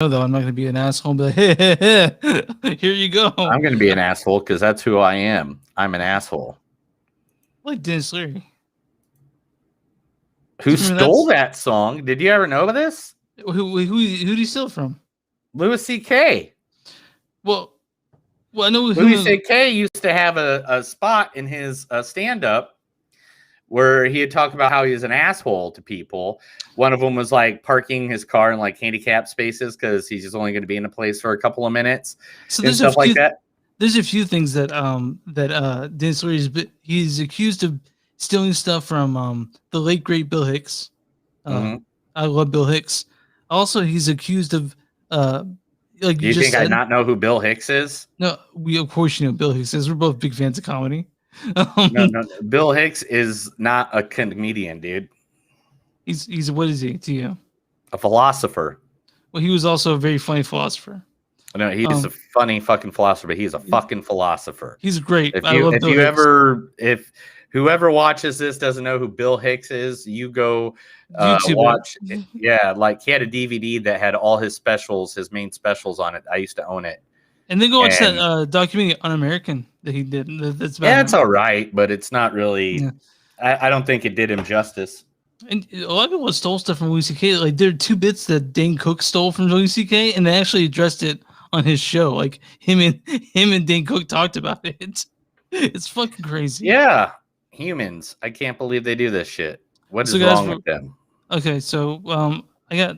No, though I'm not going to be an asshole. But hey, here you go. I'm going to be an asshole because that's who I am. I'm an asshole. Like Dennis Leary. Who stole that song? Did you ever know this? Who did he steal from? Louis C.K. Well, I know Louis C.K. used to have a spot in his stand-up where he had talked about how he was an asshole to people. One of them was like parking his car in like handicap spaces because he's just only going to be in a place for a couple of minutes. So and stuff like that. There's a few things that Dennis Leary he's accused of stealing stuff from the late great Bill Hicks. I love Bill Hicks. Also, he's accused of like. Do you think I not know who Bill Hicks is? No, we of course you know Bill Hicks is. We're both big fans of comedy. No, Bill Hicks is not a comedian, dude. He's what is he to you? A philosopher. Well, he was also a very funny philosopher. No, he's a funny fucking philosopher. He's a fucking philosopher. He's great. If whoever watches this doesn't know who Bill Hicks is, you go watch. Yeah, like he had a DVD that had all his specials, his main specials on it. I used to own it. And then go watch that documentary Un-American that he did. It's all right, but it's not really. Yeah. I don't think it did him justice. And a lot of people stole stuff from Louis C.K. Like there are two bits that Dane Cook stole from Louis C.K. and they actually addressed it on his show. Like him and Dane Cook talked about it. It's fucking crazy. Yeah, humans. I can't believe they do this shit. What is wrong with them? Okay, so I got.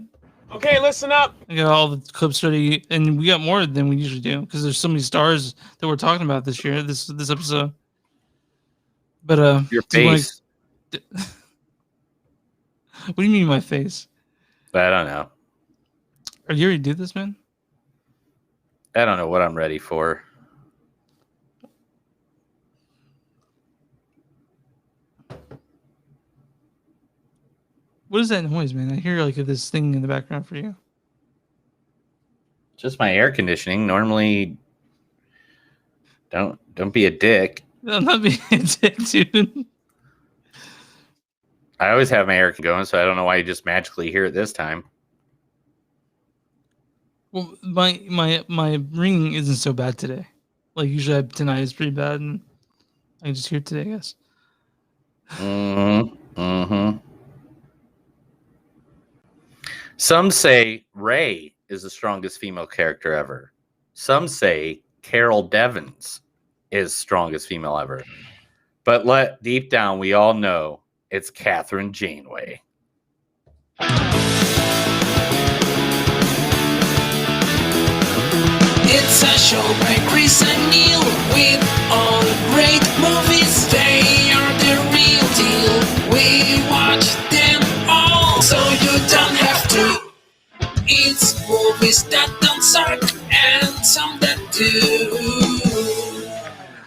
Okay, listen up. I got all the clips ready, and we got more than we usually do because there's so many stars that we're talking about this year, this episode. But your face. What do you mean my face? I don't know. Are you ready to do this, man? I don't know what I'm ready for. What is that noise, man? I hear like this thing in the background for you. Just my air conditioning. Normally, don't be a dick. I'm not being a dick, dude. I always have my air going, so I don't know why you just magically hear it this time. Well, my ringing isn't so bad today. Like usually tonight is pretty bad, and I can just hear it today, I guess. Some say Rey is the strongest female character ever. Some say Carol Devins is strongest female ever. But deep down, we all know it's Catherine Janeway. It's a show by Chris and Neil with all great movies. They are the real deal. We watch them all, so you don't have to. It's movies that don't suck and some that do.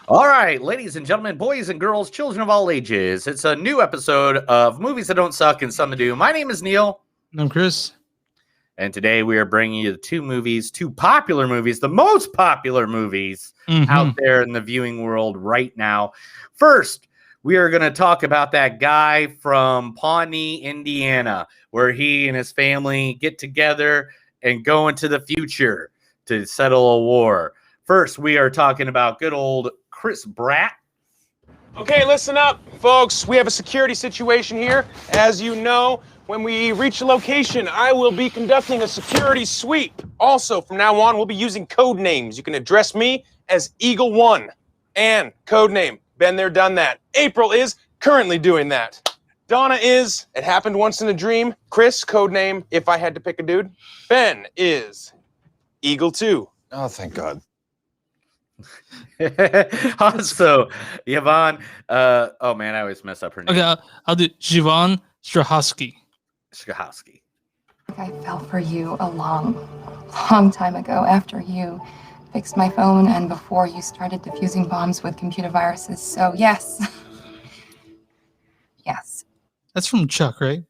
All right, ladies and gentlemen, boys and girls, children of all ages. It's a new episode of Movies That Don't Suck and Some That Do. My name is Neil. And I'm Chris. And today we are bringing you two popular movies, the most popular movies out there in the viewing world right now. First, we are going to talk about that guy from Pawnee, Indiana, where he and his family get together and go into the future to settle a war. First, we are talking about good old Chris Pratt. Okay, listen up, folks. We have a security situation here. As you know, when we reach a location, I will be conducting a security sweep. Also, from now on, we'll be using code names. You can address me as Eagle One. And code name, been there, done that. April is currently doing that. Donna is, it happened once in a dream. Chris, code name, if I had to pick a dude. Ben is Eagle 2. Oh, thank God. Also, Yvonne, oh man, I always mess up her name. Okay, I'll do Yvonne Strahovski. I fell for you a long time ago after you fixed my phone and before you started defusing bombs with computer viruses. So yes. Yes. That's from Chuck, right?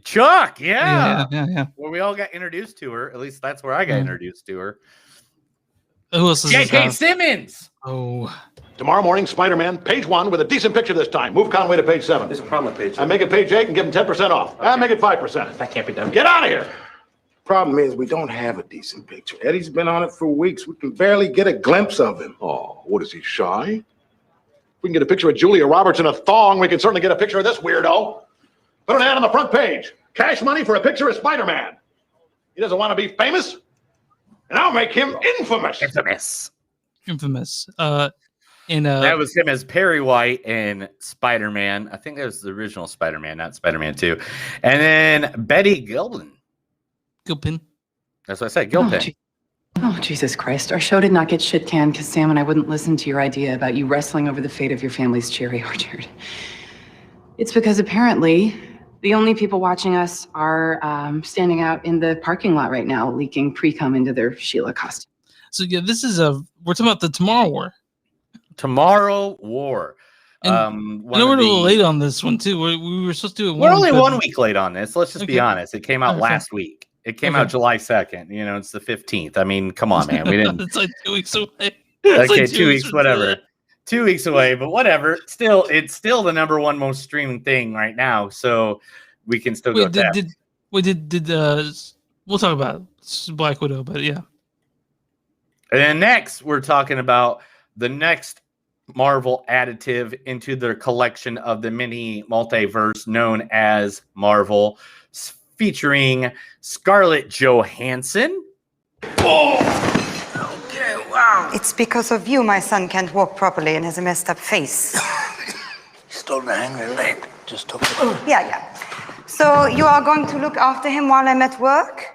Chuck, yeah. Yeah. Well, we all got introduced to her. At least that's where I got introduced to her. Who else is J.K. Simmons. Oh. Tomorrow morning, Spider-Man, page 1 with a decent picture this time. Move Conway to page 7. There's a problem with page 7. I make it page 8 and give him 10% off. Okay. I make it 5%. That can't be done. Get out of here. Problem is, we don't have a decent picture. Eddie's been on it for weeks. We can barely get a glimpse of him. Oh, what is he, shy? If we can get a picture of Julia Roberts in a thong, we can certainly get a picture of this weirdo. Put an ad on the front page. Cash money for a picture of Spider-Man. He doesn't want to be famous, and I'll make him infamous. Infamous. That was him as Perry White in Spider-Man. I think that was the original Spider-Man, not Spider-Man 2. And then Betty Gilpin. That's what I said, Gilpin. Oh, Jesus Christ. Our show did not get shit canned because Sam and I wouldn't listen to your idea about you wrestling over the fate of your family's cherry orchard. It's because apparently the only people watching us are standing out in the parking lot right now, leaking pre-cum into their Sheila costume. So yeah, we're talking about the Tomorrow War. Tomorrow War. I know we're a little late on this one too. We were supposed to do it. We're only 1 week late on this. Let's just be honest. It came out last week. It came out July 2nd. You know, it's the 15th. I mean, come on, man. We didn't. It's like 2 weeks away. Okay, like 2 weeks, whatever. 2 weeks away, but whatever. It's still the #1 most streaming thing right now. So we can still go. We'll talk about Black Widow, but yeah. And then next, we're talking about the next Marvel additive into their collection of the mini multiverse known as Marvel, featuring Scarlett Johansson. Oh! Okay, wow. It's because of you my son can't walk properly and has a messed up face. He's stolen a hangry leg. Just took it. Yeah. So you are going to look after him while I'm at work?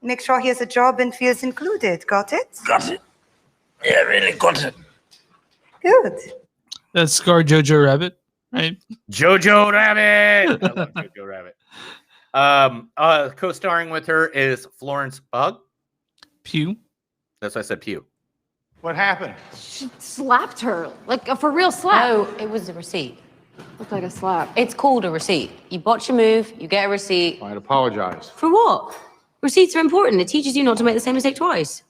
Make sure he has a job and feels included. Got it? Got it. Yeah, really got it. Good. That's Scar Jojo Rabbit, right? Jojo Rabbit. I love Jojo Rabbit. Co-starring with her is Florence Pugh. That's why I said Pugh. What happened? She slapped her, like a for real slap. No, it was a receipt. Looked like a slap. It's called a receipt. You botch a move, you get a receipt. I'd apologize. For what? Receipts are important. It teaches you not to make the same mistake twice.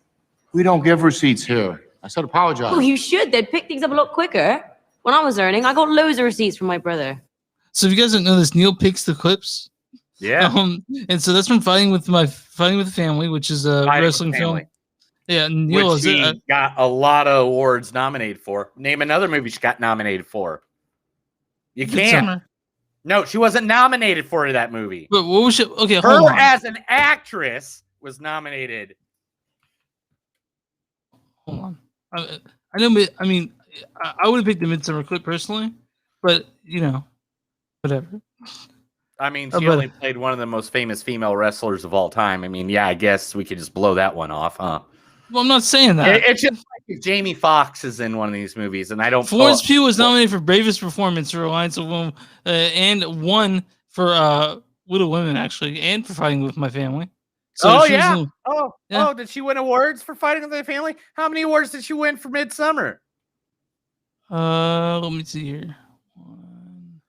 We don't give receipts here. I said apologize. Oh, you should. They'd pick things up a lot quicker. When I was earning, I got loads of receipts from my brother. So if you guys don't know this, Neil picks the clips. Yeah. And so that's from Fighting with the Family, which is a wrestling film. Yeah, Neil which she got a lot of awards nominated for. Name another movie she got nominated for. You can't. No, she wasn't nominated for that movie. But what was she? Okay, her hold on. as an actress was nominated. Hold on. I know. I mean, I would have picked the Midsummer clip personally, but you know, whatever. I mean, she only played one of the most famous female wrestlers of all time. I mean, yeah, I guess we could just blow that one off, huh? Well, I'm not saying that. It's just like if Jamie Foxx is in one of these movies, and I don't. Florence Pugh was nominated for Bravest Performance for Alliance of Women, and won for Little Women, actually, and for Fighting with My Family. So yeah. Oh, did she win awards for Fighting with My Family? How many awards did she win for Midsummer? Let me see here. 1,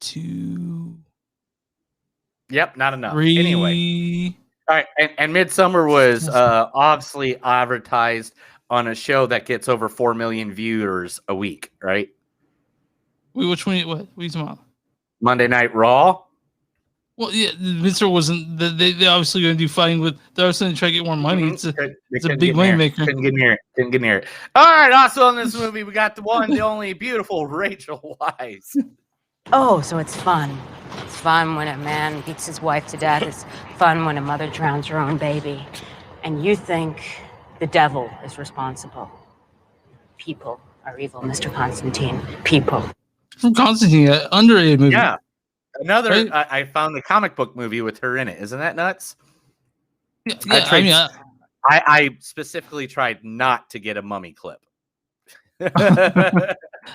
2. Yep, not enough. 3. Anyway. All right, and Midsummer was obviously advertised on a show that gets over 4 million viewers a week, right? Wait, which one? What are you talking about? Monday Night Raw. Well, yeah, Midsummer wasn't. They obviously going to do Fighting with. They're obviously going to try to get more money. It's a big money maker. Couldn't get near it. All right, also in this movie, we got the one, the only beautiful Rachel Weisz. Oh, so it's fun. It's fun when a man beats his wife to death. It's fun when a mother drowns her own baby. And you think the devil is responsible. People are evil, Mr. Constantine. People. From Constantine, underrated movie. Yeah. Another, right? I found the comic book movie with her in it. Isn't that nuts? Yeah, I specifically tried not to get a mummy clip.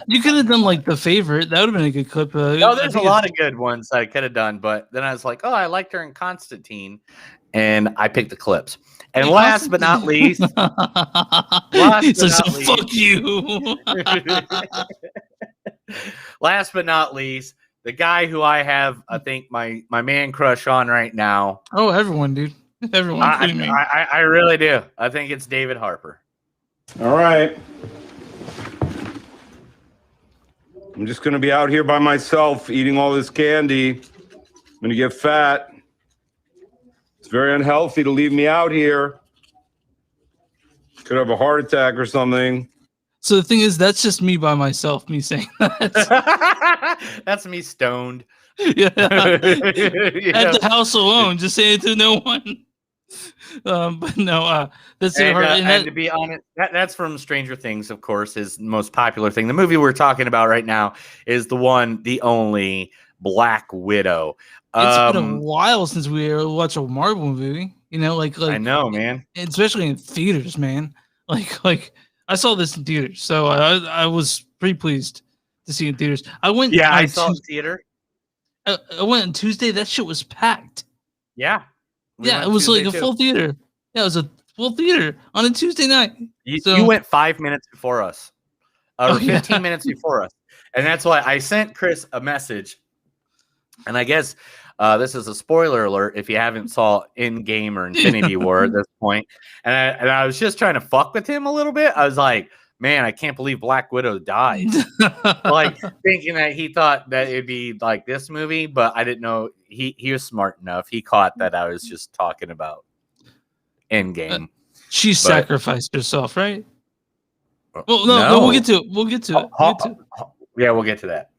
You could have done like The Favorite. That would have been a good clip. No, there's a lot of good ones I could have done, but then I was like, oh, I liked her in Constantine, and I picked the clips. And last but not least, fuck you. Last but not least, the guy who I have, I think, my man crush on right now. Oh, everyone, dude. Everyone. I really do. I think it's David Harper. All right. I'm just going to be out here by myself eating all this candy. I'm going to get fat. It's very unhealthy to leave me out here. Could have a heart attack or something. So the thing is, that's just me by myself. Me saying that. That's me stoned. Yeah. At Yeah. the house alone, just saying it to no one. But no, that's And, hard. and to be honest, that's from Stranger Things, of course, his most popular thing. The movie we're talking about right now is the only Black Widow. It's been a while since we watched a Marvel movie. You know, like I know, man. especially in theaters, man. Like I saw this in theaters, so I was pretty pleased to see it in theaters. I went. Yeah, I saw it in theater. I went on Tuesday. That shit was packed. Yeah. Yeah, it was like a full theater. Yeah, it was a full theater on a Tuesday night. You went 5 minutes before us, or 15 minutes before us, and that's why I sent Chris a message. And I guess this is a spoiler alert if you haven't saw Endgame or Infinity War at this point. And I was just trying to fuck with him a little bit. I was like, man, I can't believe Black Widow died. Like thinking that he thought that it'd be like this movie, but I didn't know he was smart enough. He caught that I was just talking about Endgame. She sacrificed herself, right? Well, no, we'll get to it. We'll get to it. Yeah, we'll get to that.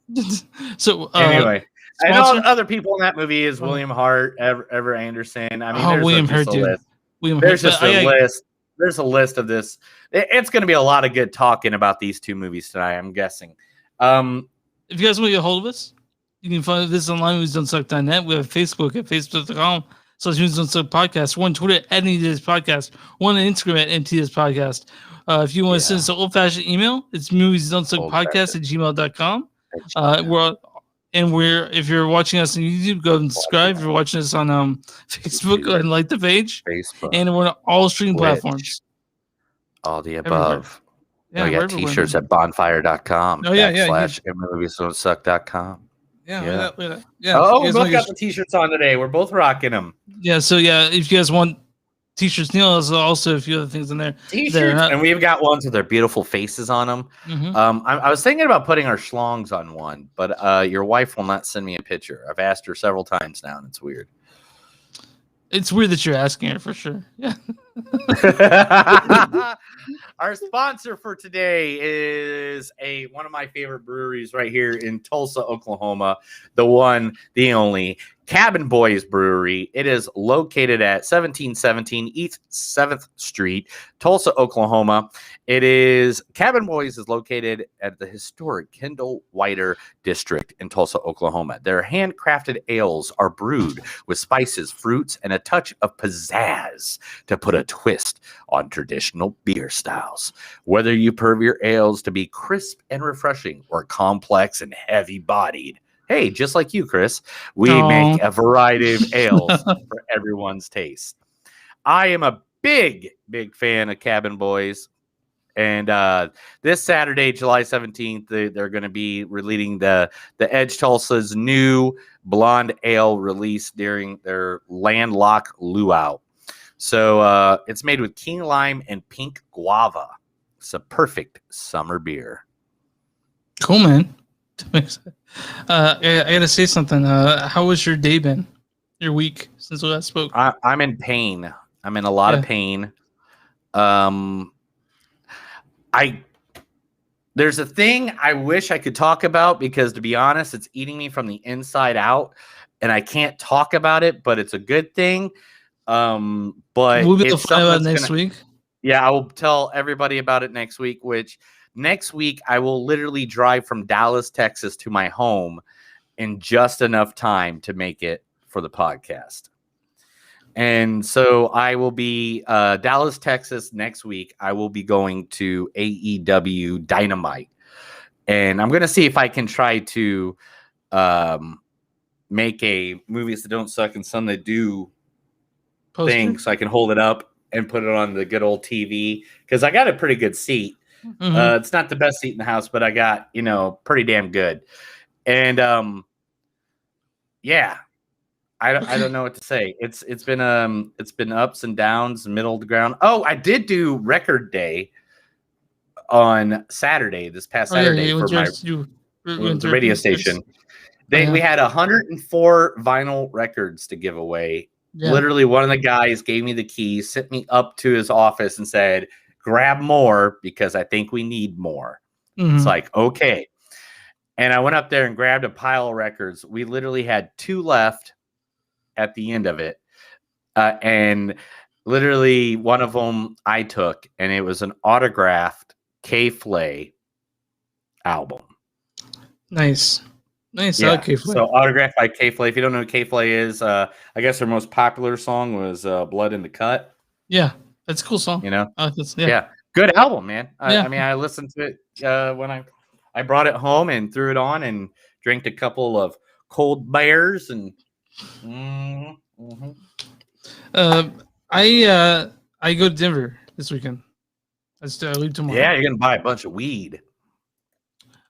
So anyway, I know sponsor? other people in that movie is William Hart, Ever Anderson. I mean, there's William just Hurt, a dude. list. William There's Hurt, just but a list. There's a list of this. It's going to be a lot of good talking about these two movies tonight, I'm guessing. If you guys want to get a hold of us, you can find this online, moviesdontsuck.net. We have Facebook at facebook.com/moviesdontsuck podcast. We're on Twitter at NTS Podcast. We're on Instagram at NTS Podcast. If you want to send us an old-fashioned email, it's moviesdontsuckpodcast@gmail.com. If you're watching us on YouTube, go and subscribe. If you're watching us on Facebook, go ahead and like the page. Facebook. And we're on all streaming Twitch. platforms. All the above. Yeah, we got we're everywhere, t-shirts man. at bonfire.com. Oh, yeah. /moviesdontsuck.com. Yeah. Yeah. Look at that. Yeah. Oh, You we guys both wanna got the t-shirts on today. We're both rocking them. Yeah, so yeah, if you guys want t-shirts, Neil has also a few other things in there. T-shirts, and we've got ones with their beautiful faces on them. Mhm. I was thinking about putting our schlongs on one, but your wife will not send me a picture. I've asked her several times now, and it's weird. It's weird that you're asking her for sure. Yeah. Our sponsor for today is one of my favorite breweries right here in Tulsa, Oklahoma. The one, the only Cabin Boys Brewery. It is located at 1717 East 7th Street, Tulsa, Oklahoma. Cabin Boys is located at the historic Kendall Whiter District in Tulsa, Oklahoma. Their handcrafted ales are brewed with spices, fruits, and a touch of pizzazz to put a twist on traditional beer styles. Whether you prefer your ales to be crisp and refreshing or complex and heavy-bodied, hey, just like you, Chris, we make a variety of ales for everyone's taste. I am a big fan of Cabin Boys. And this Saturday, July 17th, they're going to be releasing the Edge Tulsa's new blonde ale release during their Landlock Luau. So it's made with key lime and pink guava. It's a perfect summer beer. Cool, man. I gotta say something. How was your day been? Your week since we last spoke? I'm in pain. I'm in a lot of pain. There's a thing I wish I could talk about because, to be honest, it's eating me from the inside out, and I can't talk about it. But it's a good thing. But We'll be able to find out next week. Yeah, I will tell everybody about it next week. Which next week I will literally drive from Dallas, Texas, to my home in just enough time to make it for the podcast. And so I will be Dallas, Texas next week. I will be going to AEW Dynamite. And I'm going to see if I can try to make a Movies That Don't Suck and Some That Do thing so I can hold it up and put it on the good old TV. Because I got a pretty good seat. Mhm. It's not the best seat in the house, but I got, pretty damn good. And yeah. I don't know what to say. It's been ups and downs, middle of the ground. Oh, I did do record day on Saturday, this past Saturday for the radio station. We had 104 vinyl records to give away, Literally, one of the guys gave me the keys, sent me up to his office, and said, "Grab more because I think we need more." It's like, okay. And I went up there and grabbed a pile of records. We literally had 2 left at the end of it. And literally one of them I took, and it was an autographed K-Flay album. Nice. Nice. Yeah. I like K-Flay. So autographed by K-Flay. If you don't know who K-Flay is, I guess their most popular song was Blood in the Cut. Yeah. That's a cool song. You know? Yeah. Good album, man. Yeah. I mean, I listened to it when I brought it home and threw it on and drank a couple of cold bears and I go to Denver this weekend. I leave tomorrow. Yeah, you're gonna buy a bunch of weed.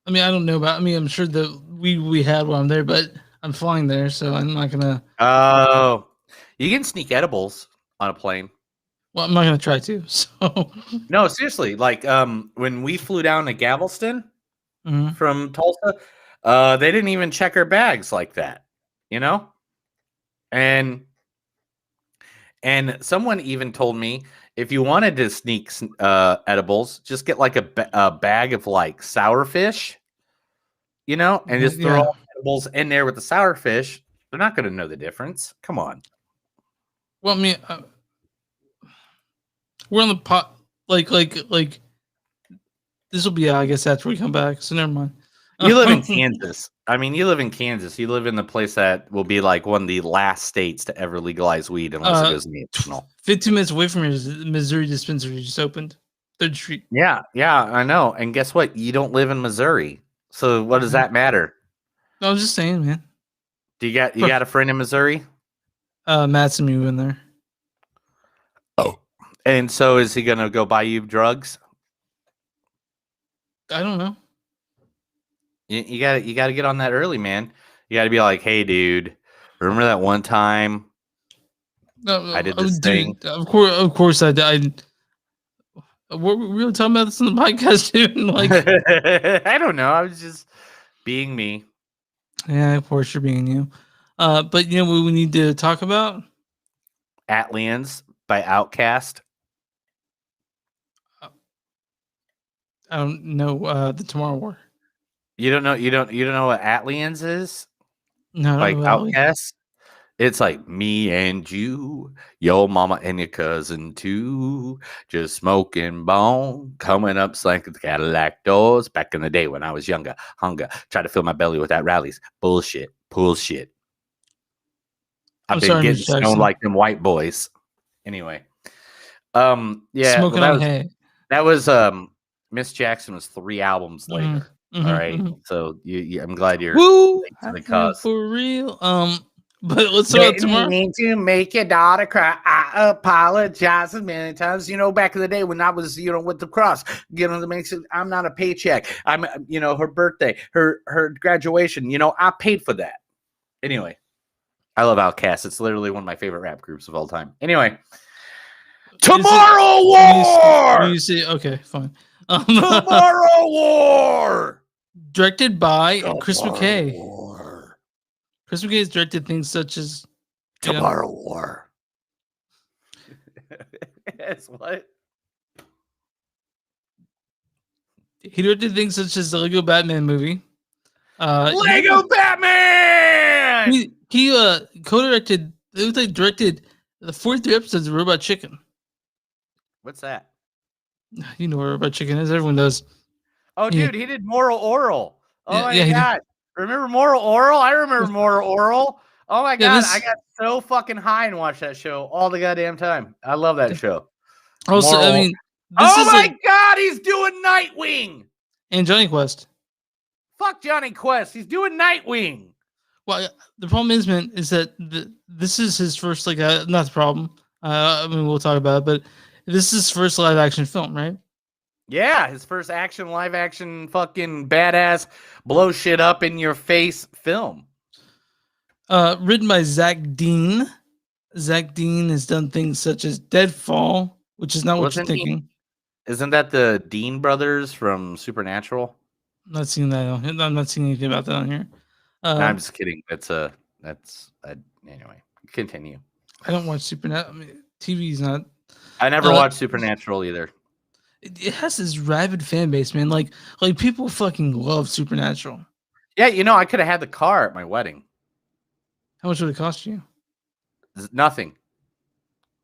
I mean, I don't know about. I mean, I'm sure the we had while I'm there, but I'm flying there, so I'm not gonna. Oh, you can sneak edibles on a plane. Well, I'm not gonna try to. So no, seriously. Like when we flew down to Galveston Mhm. from Tulsa, they didn't even check our bags like that. You know, and someone even told me if you wanted to sneak edibles, just get like a bag of like sour fish, you know, and just throw all the edibles in there with the sour fish. They're not going to know the difference. Come on. Well, I mean, we're on the pot. Like this will be, I guess, after we come back. So never mind. You live in Kansas. I mean, you live in Kansas. You live in the place that will be like one of the last states to ever legalize weed unless it goes national. 15 minutes away from here is the Missouri dispensary just opened. 3rd Street. Yeah, I know. And guess what? You don't live in Missouri. So what does that matter? No, I'm just saying, man. Do you got a friend in Missouri? Matt's moving there. Oh. And so is he gonna go buy you drugs? I don't know. You got to get on that early, man. You got to be like, hey, dude, remember that one time I did this thing? Of course, I did. We were talking about this in the podcast, dude. Like, I don't know. I was just being me. Yeah, of course, you're being you. But you know what we need to talk about? Atlians by Outkast. I don't know. The Tomorrow War. You don't know what Atlians is? No, like Outkast. It's like me and you, your mama and your cousin too, just smoking bone, coming up slanking the Cadillac doors. Back in the day when I was younger, hunger, try to fill my belly with that rallies. Bullshit. I've been getting stoned like them white boys. Anyway, yeah, Smoking on hay. That was Miss Jackson was 3 albums later. All right, so I'm glad you're Woo! to the cause for real. But let's talk about tomorrow. Need to make your daughter cry. I apologize many times. You know, back in the day when I was, with the cross, I'm not a paycheck. I'm, her birthday, her graduation. I paid for that. Anyway, I love Outkast. It's literally one of my favorite rap groups of all time. Anyway, Tomorrow War. You see, okay, fine. Tomorrow War. Directed by Chris McKay. Chris McKay has directed things such as Tomorrow War. Yes, what? He directed things such as the Lego Batman movie. Lego Batman! He co-directed, directed the 43 episodes of Robot Chicken. What's that? You know what Robot Chicken is. Everyone does. Oh, dude, he did Moral Oral. Oh, my yeah, God. Remember Moral Oral? I remember Moral Oral. Oh, my God. I got so fucking high and watched that show all the goddamn time. I love that show. Also, Moral. I mean, oh, my God. He's doing Nightwing. And Johnny Quest. Fuck Johnny Quest. He's doing Nightwing. Well, the problem is, man, is that this is his first, not the problem. I mean, we'll talk about it, but this is his first live action film, right? Yeah, his first live action fucking badass blow shit up in your face film. Written by Zach Dean. Zach Dean has done things such as Deadfall, which is not what you're thinking. Isn't that the Dean brothers from Supernatural? I'm not seeing that. I'm not seeing anything about that on here. No, I'm just kidding. Anyway. Continue. I don't watch Supernatural. I mean, TV's not. I never watched Supernatural either. It has this rabid fan base, man. Like people fucking love Supernatural. Yeah, I could have had the car at my wedding. How much would it cost you? Nothing.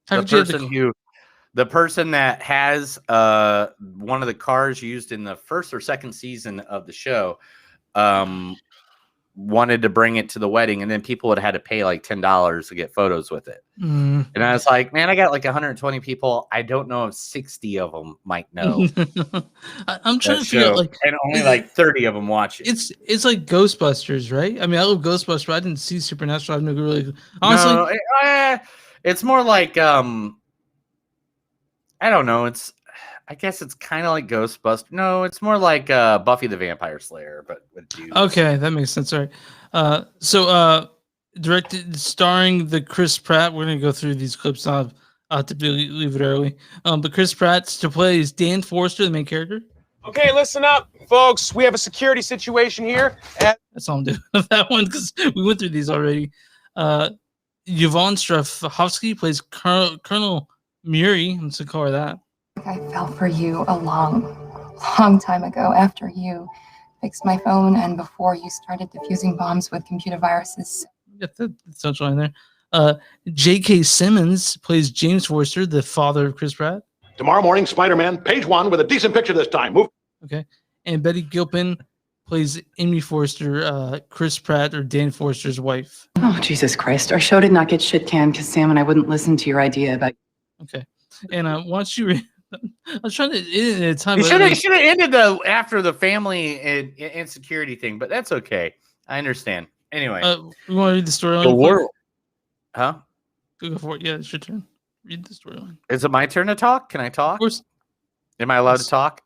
The person that has one of the cars used in the first or second season of the show wanted to bring it to the wedding, and then people would have had to pay like $10 to get photos with it. And I was like, man, I got like 120 people. I don't know if 60 of them might know. I'm trying to figure out, like, and only like 30 of them watch it. It's like Ghostbusters, right? I mean, I love Ghostbusters, but I didn't see Supernatural. I've never really, honestly. No, it's more like I don't know. I guess it's kind of like Ghostbusters. No, it's more like Buffy the Vampire Slayer, but with dudes. Okay, that makes sense. All right. So directed, starring the Chris Pratt. We're gonna go through these clips. I'll have to leave it early. But Chris Pratt's to play is Dan Forster, the main character. Okay, listen up, folks. We have a security situation here. That's all I'm doing with that one because we went through these already. Yvonne Strahovski plays Colonel Muri. Let's call her that. I fell for you a long time ago after you fixed my phone and before you started defusing bombs with computer viruses. Get the central line there. J.K. Simmons plays James Forster, the father of Chris Pratt. Tomorrow morning, Spider-Man, page 1 with a decent picture this time. Move. Okay. And Betty Gilpin plays Amy Forster, Chris Pratt or Dan Forster's wife. Oh, Jesus Christ. Our show did not get shit canned because Sam and I wouldn't listen to your idea about... Okay. And once you... I was trying to end at a time. You should have ended after the family and insecurity thing, but that's okay. I understand. Anyway, we want to read the storyline. The world, huh? Go for it. Yeah, it's your turn. Read the storyline. Is it my turn to talk? Can I talk? Of course. Am I allowed to talk?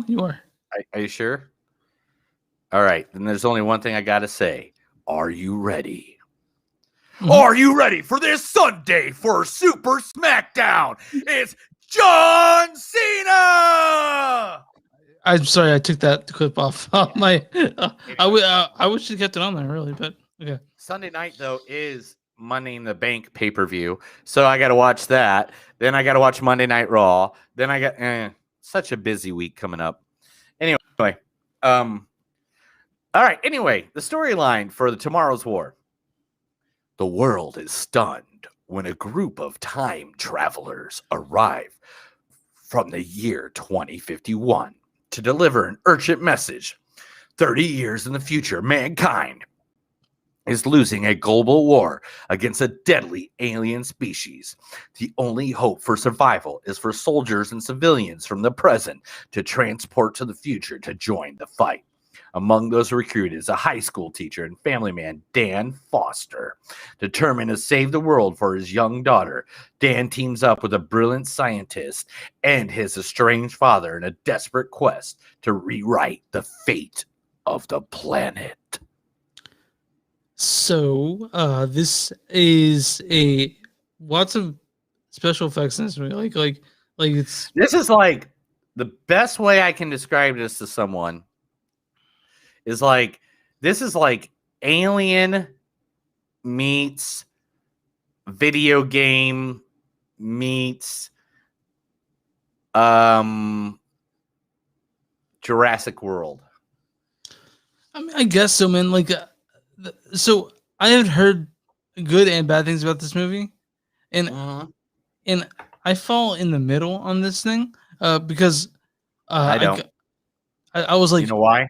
You are. Are you sure? All right. Then there's only one thing I got to say. Are you ready? Are you ready for this Sunday for Super SmackDown? It's John Cena. I'm sorry, I took that clip off my. I wish you kept it on there, really, but okay. Sunday night though is Money in the Bank pay-per-view, so I got to watch that. Then I got to watch Monday Night Raw. Then I got such a busy week coming up. Anyway, all right. Anyway, the storyline for the Tomorrow's War. The world is stunned when a group of time travelers arrive from the year 2051 to deliver an urgent message. 30 years in the future, mankind is losing a global war against a deadly alien species. The only hope for survival is for soldiers and civilians from the present to transport to the future to join the fight. Among those recruited is a high school teacher and family man, Dan Foster. Determined to save the world for his young daughter, Dan teams up with a brilliant scientist and his estranged father in a desperate quest to rewrite the fate of the planet. So, this is lots of special effects in this movie. Like it's. This is like the best way I can describe this to someone. Is like this is like Alien meets video game meets Jurassic World. I mean, I guess so, man. Like, so I have heard good and bad things about this movie, and and I fall in the middle on this thing because I don't. I was like, you know why?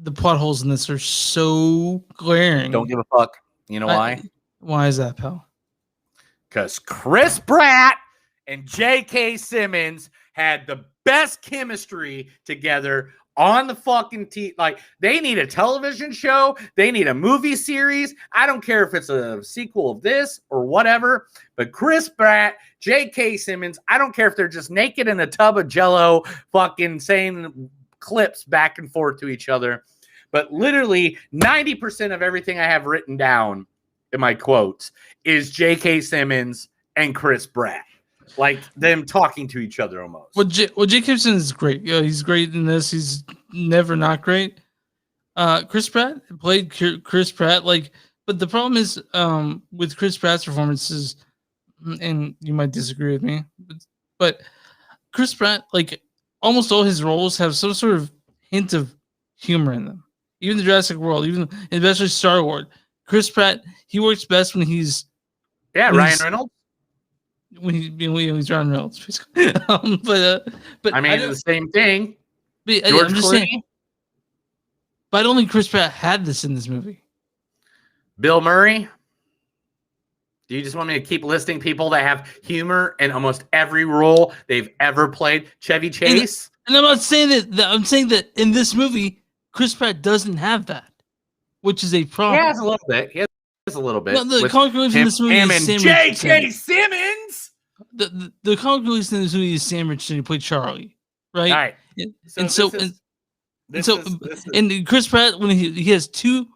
The plot holes in this are so glaring. Don't give a fuck. You know why? Why is that, pal? Because Chris Pratt and J.K. Simmons had the best chemistry together on the fucking like, they need a television show. They need a movie series. I don't care if it's a sequel of this or whatever. But Chris Pratt, J.K. Simmons, I don't care if they're just naked in a tub of Jell-O fucking saying clips back and forth to each other, but literally 90% of everything I have written down in my quotes is J.K. Simmons and Chris Pratt, like them talking to each other almost. Well, J.K. Simmons is great. Yeah, he's great in this. He's never not great. Chris Pratt played Chris Pratt. Like but the problem is with Chris Pratt's performances, and you might disagree with me, but Chris Pratt, like almost all his roles have some sort of hint of humor in them. Even the Jurassic World, even especially Star Wars, Chris Pratt, he works best when he's Ryan Reynolds. When he's Ryan Reynolds, basically. But I mean, the same thing. But, George I'm just Clooney. saying. But I don't think Chris Pratt had this in this movie. Bill Murray. Do you just want me to keep listing people that have humor in almost every role they've ever played? Chevy Chase. And I'm not saying that. I'm saying that in this movie, Chris Pratt doesn't have that, which is a problem. He has a little bit. He has a little bit. No, the comic relief in this movie him is and Sam J.K. Simmons. The comic relief in this movie is Sam Richardson, who played Charlie, right? All right. And Chris Pratt, when he has two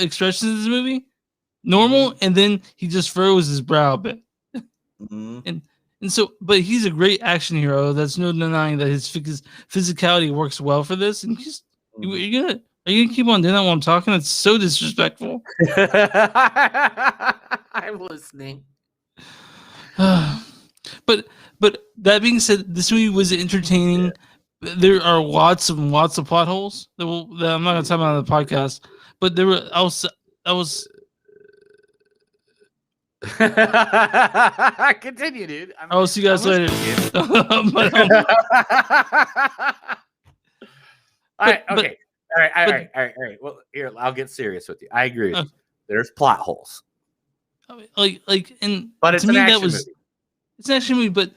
expressions in this movie, normal, and then he just furrows his brow a bit. And so, but he's a great action hero. That's no denying that his physicality works well for this. And are you gonna keep on doing that while I'm talking? It's so disrespectful. I'm listening. But that being said, this movie was entertaining. There are lots of plot holes that I'm not gonna talk about on the podcast. But there were Continue, dude. I'll see you guys later. All right. Well, here, I'll get serious with you. I agree with you. There's plot holes. And but it's to an me action that was movie. It's an action movie,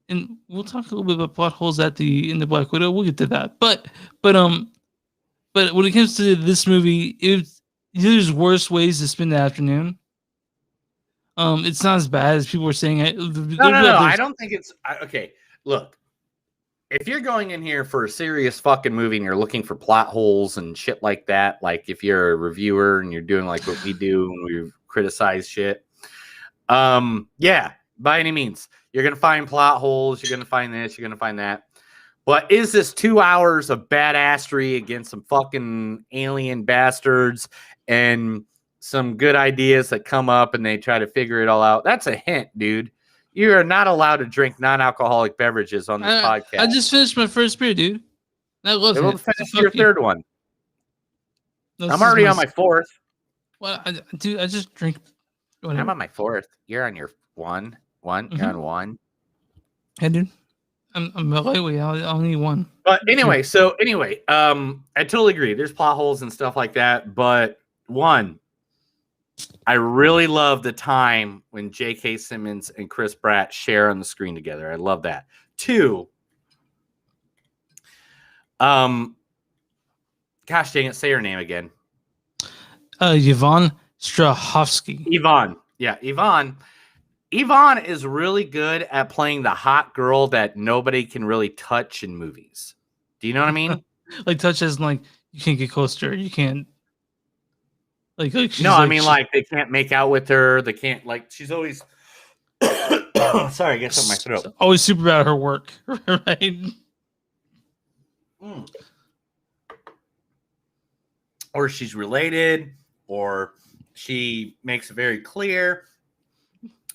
and we'll talk a little bit about plot holes in the Black Widow. We'll get to that. But when it comes to this movie, there's worse ways to spend the afternoon. It's not as bad as people were saying. No. I don't think it's okay. Look, if you're going in here for a serious fucking movie and you're looking for plot holes and shit like that, like if you're a reviewer and you're doing like what we do when we criticize shit, yeah, by any means, you're gonna find plot holes. You're gonna find this. You're gonna find that. But is this 2 hours of badassery against some fucking alien bastards and some good ideas that come up and they try to figure it all out? That's a hint, dude. You are not allowed to drink non-alcoholic beverages on this podcast. I just finished my first beer, dude. I love it. We'll finish your third one. I'm already on my fourth. Well, I just drink. Whatever. I'm on my fourth. You're on your one. You're on one. Hey, dude. I'm a lightweight. I'll need one. But anyway, I totally agree. There's plot holes and stuff like that. But one, I really love the time when J.K. Simmons and Chris Pratt share on the screen together. I love that. Two, gosh dang it, say her name again. Yvonne Strahovski. Yvonne. Yeah, Yvonne. Yvonne is really good at playing the hot girl that nobody can really touch in movies. Do you know what I mean? Like touch as like you can't get close to her. You can't. Like no, I mean like they can't make out with her. They can't like she's always. Sorry, I get something in my throat. Always super bad at her work, right? Or she's related, or she makes it very clear.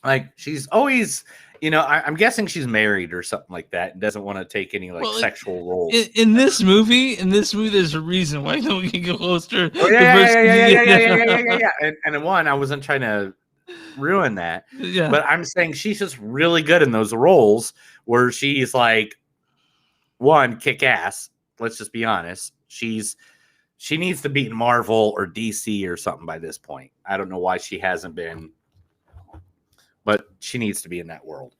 Like she's always, I'm guessing she's married or something like that and doesn't want to take any sexual roles. In this movie, there's a reason why no one can get close to her. Oh, yeah. And one, I wasn't trying to ruin that. Yeah. But I'm saying she's just really good in those roles where she's like, one, kick ass. Let's just be honest. She needs to be in Marvel or DC or something by this point. I don't know why she hasn't been. But she needs to be in that world.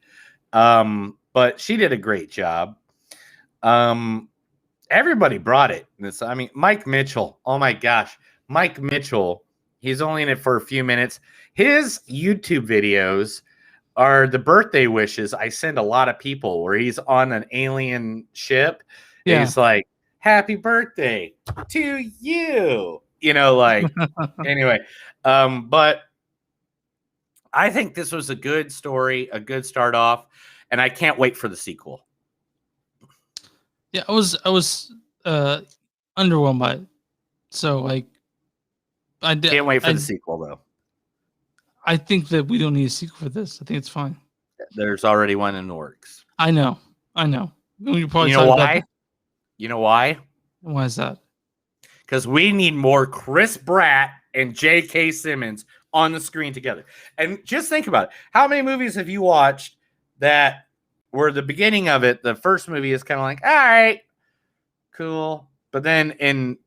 But she did a great job. Everybody brought it. Mike Mitchell. Oh my gosh. Mike Mitchell. He's only in it for a few minutes. His YouTube videos are the birthday wishes I send a lot of people where he's on an alien ship. Yeah. He's like, happy birthday to you. Anyway. But I think this was a good story, a good start off, and I can't wait for the sequel. Yeah, I was underwhelmed by it. So Can't wait for the sequel, though. I think that we don't need a sequel for this. I think it's fine. There's already one in the works. I know. We probably You know talk why? about that. You know why? Why is that? Because we need more Chris Pratt and J.K. Simmons on the screen together. And just think about it. How many movies have you watched that were the beginning of it? The first movie is kind of like, all right, cool. But then in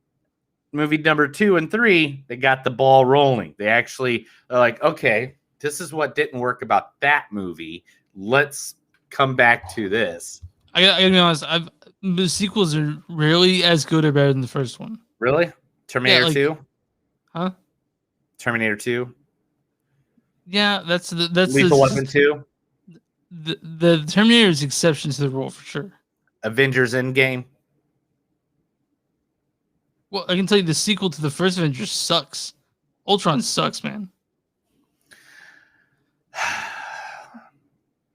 movie number 2 and 3, they got the ball rolling. They actually are like, okay, this is what didn't work about that movie. Let's come back to this. I gotta be honest. The sequels are rarely as good or better than the first one. Really? Terminator 2? Huh? Terminator 2? Yeah, that's Lethal Weapon 2? The Terminator is exception to the rule for sure. Avengers Endgame? Well, I can tell you the sequel to the first Avengers sucks. Ultron sucks, man.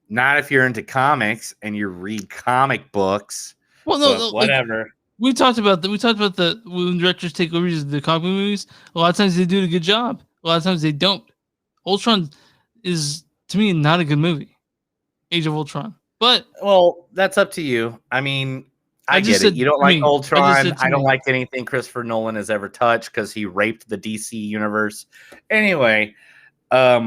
Not if you're into comics and you read comic books. Well, no, whatever. Like, we talked about the when directors take over the comic movies. A lot of times they do a good job. A lot of times they don't. Ultron is, to me, not a good movie. Age of Ultron, but that's up to you. I mean, I get said it. You don't to like me. Ultron. I don't me. like anything Christopher Nolan has ever touched because he raped the DC universe. Anyway, or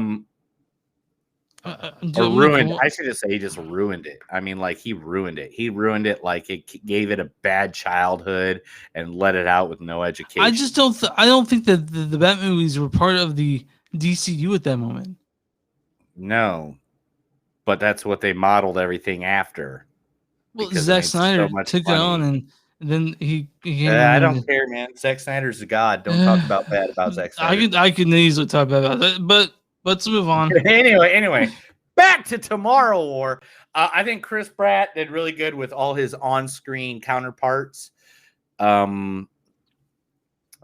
ruined. I should just say he just ruined it. I mean, like he ruined it. He ruined it. Like it gave it a bad childhood and let it out with no education. I just don't. I don't think that the Batman movies were part of the DCU at that moment. No, but that's what they modeled everything after. Well, Zack Snyder took it on, and then he I don't care, man. Zack Snyder's a god. Don't talk about bad about Zack Snyder. I could easily talk about that, but let's move on. Anyway, back to Tomorrow War. I think Chris Pratt did really good with all his on-screen counterparts. There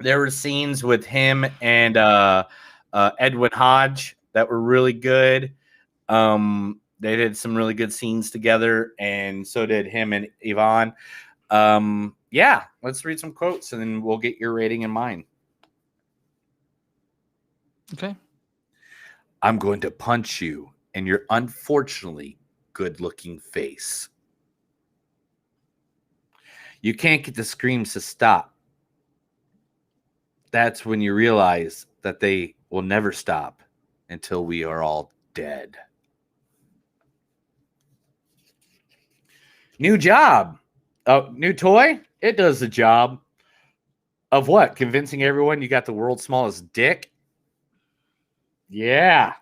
were scenes with him and Edwin Hodge that were really good. They did some really good scenes together, and so did him and Yvonne. Yeah, let's read some quotes, and then we'll get your rating and mine. Okay. I'm going to punch you in your unfortunately good-looking face. You can't get the screams to stop. That's when you realize that they will never stop until we are all dead. New job. New toy? It does the job of what? Convincing everyone you got the world's smallest dick? Yeah.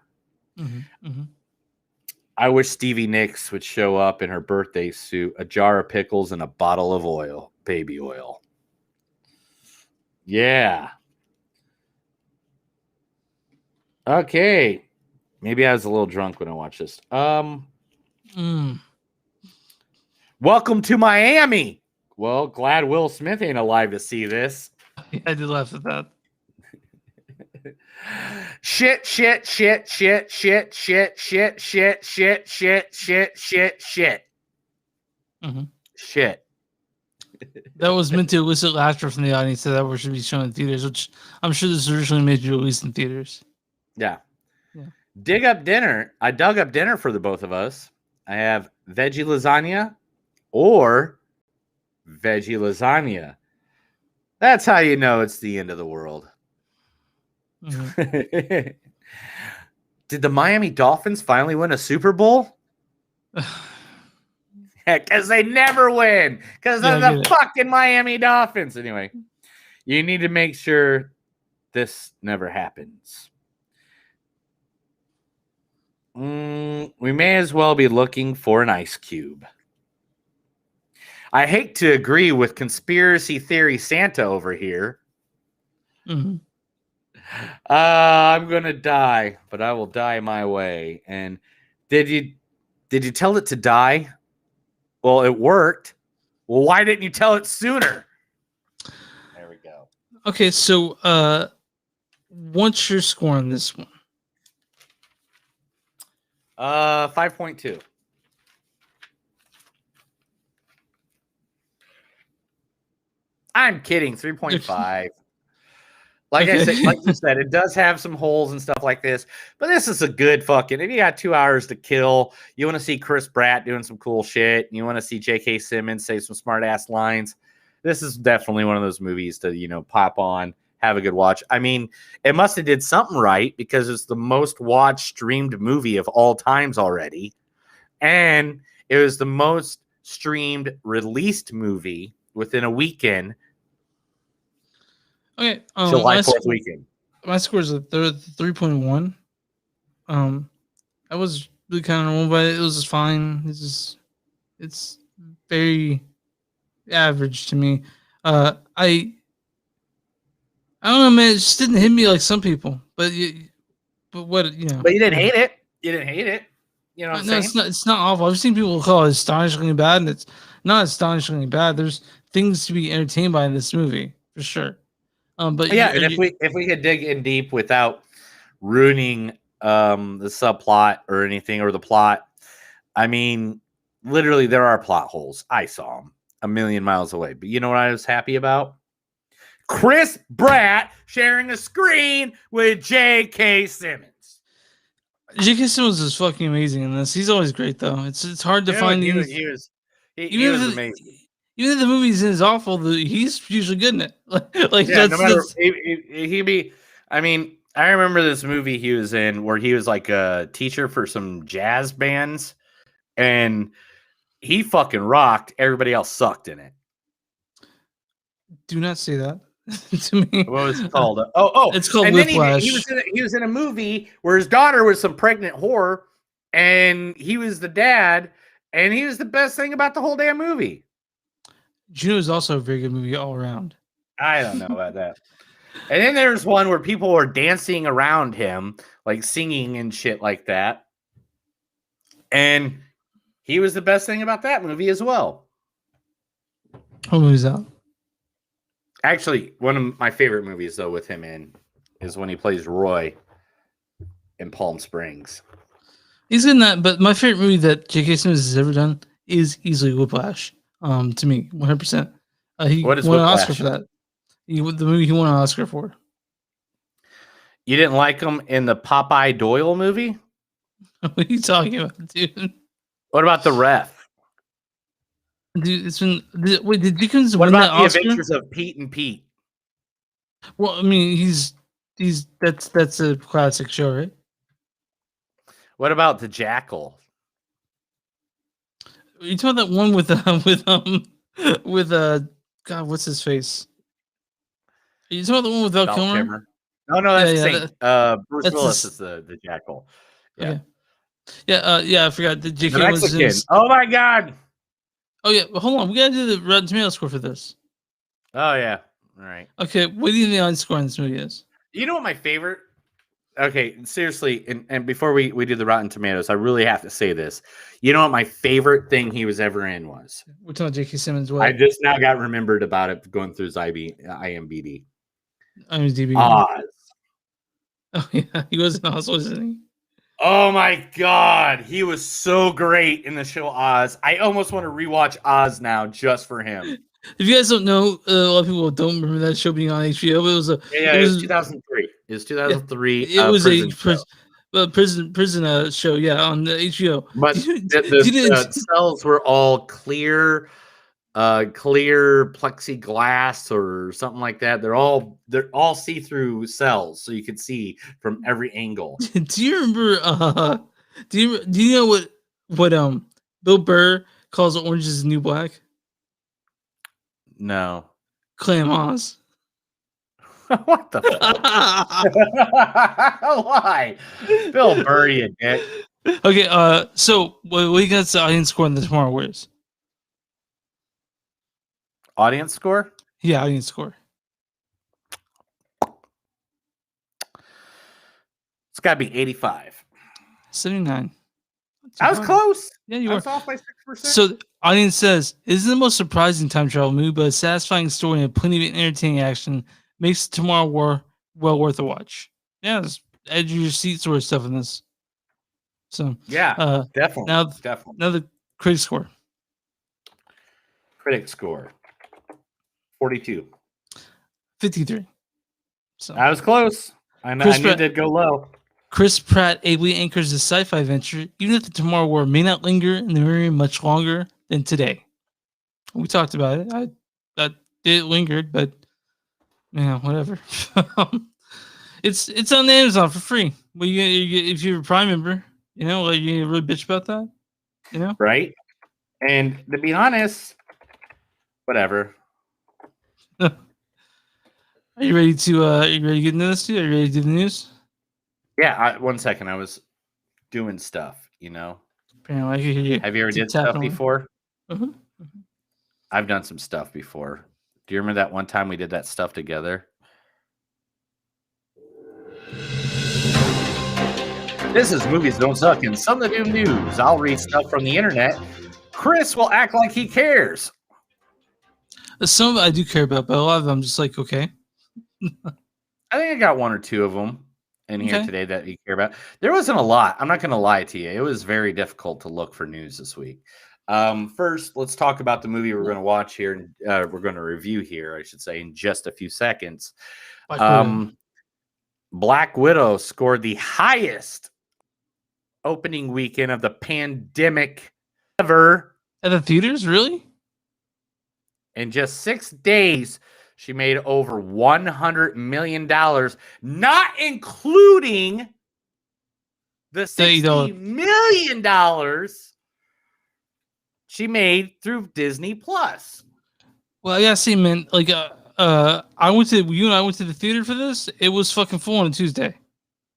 I wish Stevie Nicks would show up in her birthday suit, a jar of pickles, and a bottle of oil, baby oil. Yeah. Okay. Maybe I was a little drunk when I watched this. Welcome to Miami. Well, glad Will Smith ain't alive to see this. I did laugh at that. Shit. Shit. That was meant to elicit laughter from the audience that should be shown in theaters, which I'm sure this originally made you released in theaters. Yeah. Dig up dinner. I dug up dinner for the both of us. I have veggie lasagna or veggie lasagna. That's how you know it's the end of the world. Did the Miami Dolphins finally win a Super Bowl? Because they never win. Because of the fucking Miami Dolphins. Anyway, you need to make sure this never happens. We may as well be looking for an ice cube. I hate to agree with conspiracy theory Santa over here. I'm gonna die, but I will die my way. And did you tell it to die? Well, it worked. Well, why didn't you tell it sooner? There we go. Okay, so what's your score on this one? 5.2. I'm kidding. 3.5. Like I said, like you said, it does have some holes and stuff like this, but this is a good fucking. If you got 2 hours to kill, you want to see Chris Pratt doing some cool shit, and you want to see J.K. Simmons say some smart ass lines. This is definitely one of those movies to pop on, have a good watch. I mean, it must have did something right because it's the most watched streamed movie of all times already, and it was the most streamed released movie within a weekend. Okay, July 4th weekend. My score is a 3.1. I was really kind of normal, but it was just fine. It's very average to me. I don't know, man. It just didn't hit me like some people. But what you know? But you didn't hate it. You didn't hate it. You know what I'm saying? It's not awful. I've seen people call it astonishingly bad, and it's not astonishingly bad. There's things to be entertained by in this movie for sure. But yeah, and if we could dig in deep without ruining the subplot or anything or the plot, I mean, literally there are plot holes. I saw them a million miles away. But you know what I was happy about? Chris Pratt sharing a screen with J.K. Simmons. J.K. Simmons is fucking amazing in this. He's always great though. It's hard to find. He was amazing. Even if the movie's is awful, he's usually good in it. Like yeah, no matter he be. I mean, I remember this movie he was in where he was like a teacher for some jazz bands, and he fucking rocked. Everybody else sucked in it. Do not say that to me. What was it called? It's called and Whiplash. Then he was in a movie where his daughter was some pregnant whore, and he was the dad, and he was the best thing about the whole damn movie. Juno is also a very good movie all around. I don't know about that. And then there's one where people were dancing around him, like singing and shit like that. And he was the best thing about that movie as well. What movie's that? Actually, one of my favorite movies, though, with him in is when he plays Roy in Palm Springs. He's in that, but my favorite movie that J.K. Simmons has ever done is easily Whiplash. To me, 100%. He won an Oscar for that. The movie he won an Oscar for. You didn't like him in the Popeye Doyle movie? What are you talking about, dude? What about The Ref? Dude, it's been. Wait, did Dickens win that Oscar? What about The Adventures of Pete and Pete? Well, I mean, that's a classic show, right? What about The Jackal? Are you talking about that one with God, what's his face? Are you talking about the one with Val Kilmer? No, that's Bruce Willis is the Jackal. Yeah. Okay. Yeah, I forgot. The J.K. Mexican. Oh my God. Oh yeah, but hold on. We gotta do the Rotten Tomato score for this. Oh yeah. All right. Okay, what do you think the audience score on this movie is? You know what my favorite? Okay, seriously, and before we do the Rotten Tomatoes, I really have to say this. You know what my favorite thing he was ever in was? We're talking J.K. Simmons. What? I just now got remembered about it going through his IMDb. IMDb. Oz. Oh yeah, he was in Oz, wasn't he? Oh my God, he was so great in the show Oz. I almost want to rewatch Oz now just for him. If you guys don't know, a lot of people don't remember that show being on HBO. It was it was 2003. It was 2003. It was a prison show, yeah, on the HBO. But the cells were all clear plexiglass or something like that. They're all see-through cells, so you could see from every angle. Do you remember? Do you know what Bill Burr calls Orange is the New Black? No. Clam Oz. What the fuck? Why? Bill Burr, you dick. Okay, so what do you guys the audience score on the Tomorrow Wars? Audience score? Yeah, audience score. It's got to be 85. 79. I was close. Yeah, you I were. was off by 6%. So, audience says, "This is the most surprising time travel movie, but a satisfying story and plenty of entertaining action makes Tomorrow War well worth a watch." Yeah, there's edge of your seat sort of stuff in this. So yeah, definitely. Now the critic score. Critic score 42. 53. So I was close. I knew it did go low. Chris Pratt ably anchors the sci-fi venture, even if the tomorrow war may not linger in the memory much longer than today. We talked about it. It lingered, but yeah, whatever. It's on Amazon for free. Well, if you're a Prime member, like you really bitch about that, right? And to be honest, whatever. Are you ready to? Are you ready to get into this? Are you ready to do the news? Yeah. 1 second. I was doing stuff. Apparently, I can hear you. Have you ever did stuff before? Mm-hmm. I've done some stuff before. Do you remember that one time we did that stuff together? This is Movies Don't Suck and Some of the New News. I'll read stuff from the internet. Chris will act like he cares. Some of it I do care about, but a lot of them I'm just like, okay. I think I got one or two of them in here today that you care about. There wasn't a lot. I'm not going to lie to you. It was very difficult to look for news this week. First, let's talk about the movie we're going to watch here. We're going to review here, I should say, in just a few seconds. Black Widow scored the highest opening weekend of the pandemic ever. At the theaters, really? In just 6 days, she made over $100 million, not including the $60 million she made through Disney Plus. Well, I gotta say, man, like, you and I went to the theater for this. It was fucking full on a Tuesday.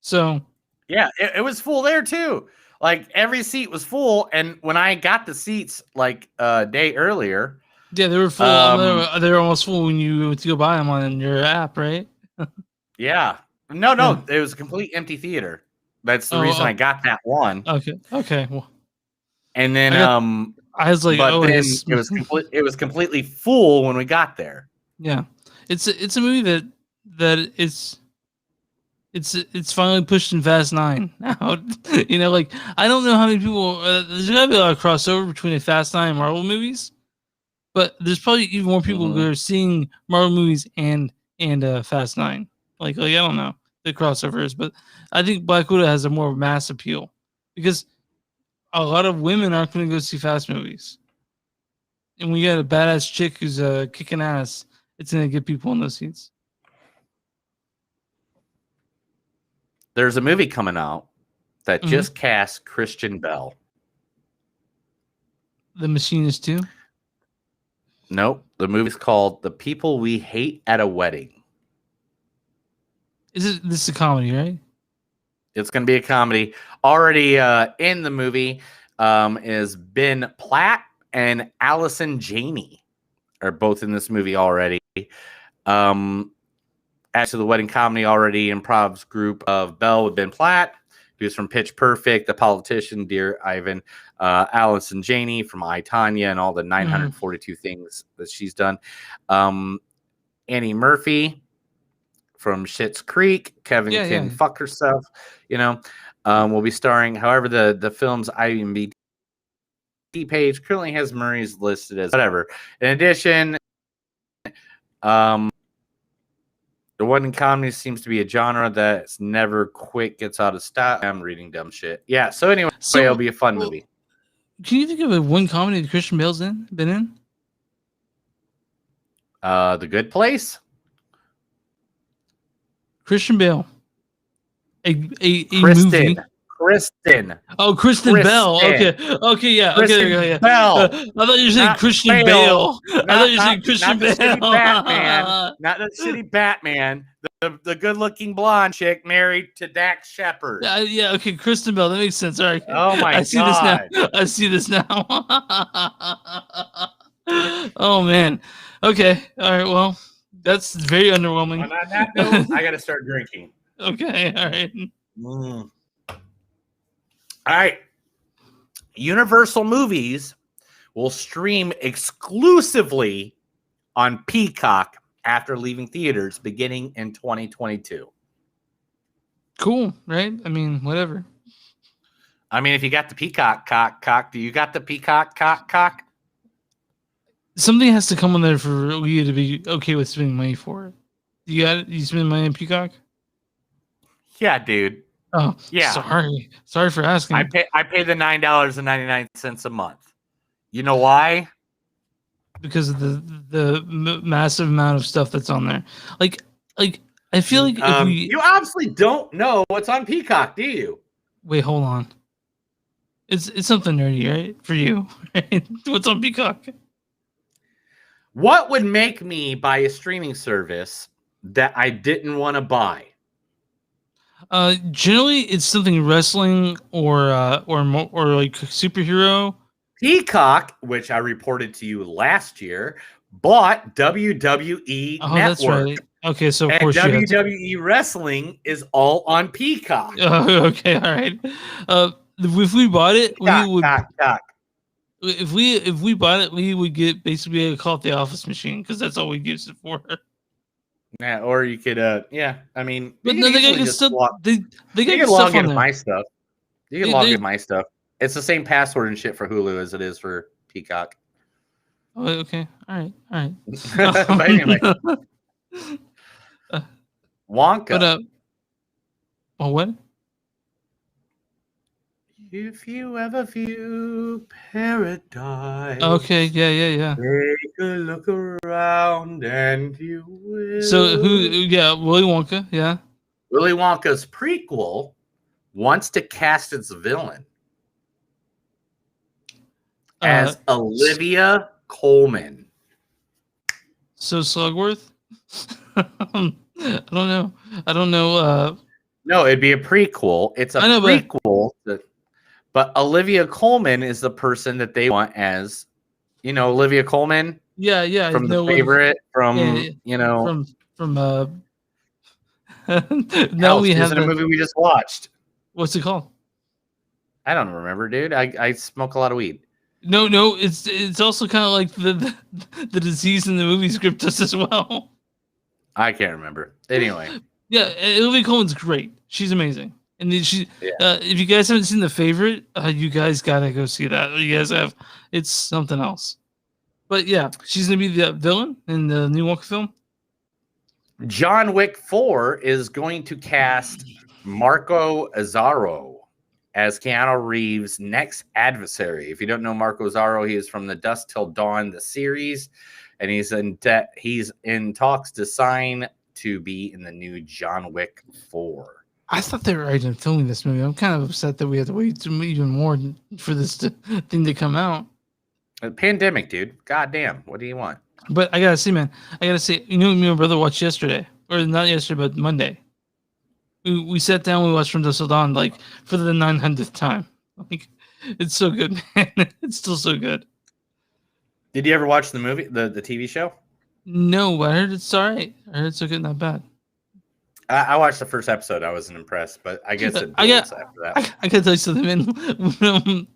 So yeah, it was full there too. Like every seat was full, and when I got the seats like a day earlier, yeah, they were full. They were almost full when you went to go buy them on your app, right? Yeah, no, it was a complete empty theater. That's the reason I got that one. Okay. Well, and then I was like, but then it was completely full when we got there. Yeah, it's a movie that it's finally pushing Fast 9 out. Like I don't know how many people. There's gotta be a lot of crossover between the Fast 9 and Marvel movies, but there's probably even more people who are seeing Marvel movies and Fast 9. Like I don't know the crossovers, but I think Black Widow has a more mass appeal because a lot of women aren't going to go see Fast movies, and when you got a badass chick who's kicking ass, it's going to get people in those seats. There's a movie coming out that just cast Christian Bell. The Machinist 2? Nope. The movie's called The People We Hate at a Wedding. This is a comedy, right? It's going to be a comedy. Already in the movie is Ben Platt and Allison Janney are both in this movie already. Actually, the wedding comedy already improvs group of Belle with Ben Platt, who's from Pitch Perfect, The Politician, Dear Ivan, Allison Janney from I, Tonya, and all the 942 things that she's done. Annie Murphy from Schitt's Creek, Kevin can fuck herself, will be starring. However, the film's IMDb page currently has Murray's listed as whatever. In addition, the wedding comedy seems to be a genre that's never quick gets out of style. I'm reading dumb shit. Yeah. So anyway, it'll be a fun movie. Can you think of a one comedy that Christian Bale's been in? The Good Place. Christian Bale. A movie. Kristen. Oh, Kristen Bell. Okay, yeah. Kristen Bell. I thought you were saying Christian Bale. I thought you were saying Christian Bale. Not the shitty Batman. The good-looking blonde chick married to Dax Shepard. Yeah. Okay, Kristen Bell. That makes sense. All right. Oh my God. I see this now. Oh man. Okay. All right. Well, that's very underwhelming. On that note, I got to start drinking. Okay. All right. All right. Universal Movies will stream exclusively on Peacock after leaving theaters beginning in 2022. Cool, right? I mean, whatever. I mean, if you got the Peacock cock, do you got the Peacock cock? Something has to come on there for you to be okay with spending money for it. You got it? You spend money on Peacock? Yeah, dude. Oh, Yeah. Sorry for asking. I pay the $9.99 a month. You know why? Because of the massive amount of stuff that's on there. Like I feel like if we you obviously don't know what's on Peacock, do you? wait, hold on. It's something nerdy, right? For you, right? What's on Peacock? What would make me buy a streaming service that I didn't want to buy? Generally, it's something wrestling or like superhero. Peacock, which I reported to you last year, bought WWE Oh, Network. that's right. Okay, so of and course WWE Wrestling is all on Peacock. Okay, all right. If we bought it, we would. If we bought it, we would get basically a call it the Office machine because that's all we'd use it for. Yeah, or you could, yeah. I mean, but no, they can still they you got can log stuff on into there. my stuff. You can log in my stuff. It's the same password and shit for Hulu as it is for Peacock. Oh, okay, all right. But anyway, Wonka. But what? If you ever view paradise, okay, yeah. Take a look around and you will. So who? Yeah, Willy Wonka. Yeah. Willy Wonka's prequel wants to cast its villain as Olivia Colman. So Slugworth? I don't know. No, it'd be a prequel. It's a prequel. But Olivia Colman is the person that they want as, Olivia Colman. Yeah. From The Favorite, from now we have a movie we just watched. What's it called? I don't remember, dude. I smoke a lot of weed. No, it's also kind of like the disease in the movie script does as well. I can't remember. Anyway. Yeah, Olivia Colman's great. She's amazing. And then if you guys haven't seen The Favorite, you guys gotta go see that. You guys have. It's something else. But yeah, she's gonna be the villain in the new Wonka film. John Wick 4 is going to cast Marco Azzaro as Keanu Reeves' next adversary. If you don't know Marco Azzaro, he is from the Dusk Till Dawn, the series, and he's in talks to sign to be in the new John Wick 4. I thought they were already done filming this movie. I'm kind of upset that we have to wait even more for this thing to come out. A pandemic, dude. Goddamn. What do you want? But I gotta see, man. Me and my brother watched yesterday, or not yesterday, but Monday. We sat down. We watched From Dusk Till Dawn, like for the 900th time. Like, it's so good, man. It's still so good. Did you ever watch the movie, the TV show? No, I heard it's all right. I heard it's so good, not bad. I watched the first episode. I wasn't impressed, but I guess it builds after that. I gotta tell you something, man.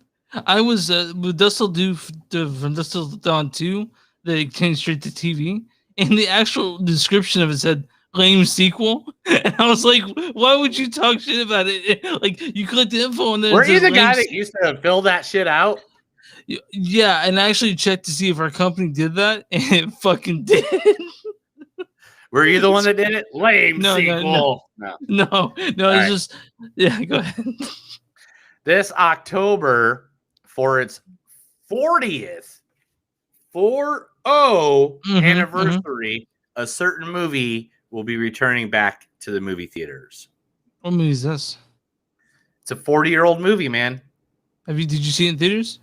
I was with Dusk Till from Dusk Till Dawn 2. They came straight to TV, and the actual description of it said "lame sequel," and I was like, "Why would you talk shit about it? Like, you click the info on there." Were you the guy that used to fill that shit out? Yeah, and I actually checked to see if our company did that, and it fucking did. Were you the one that did it? Lame sequel. No. It's right. just go ahead. This October, for its 40th anniversary, a certain movie will be returning back to the movie theaters. What movie is this? It's a 40-year-old movie, man. Did you see it in theaters?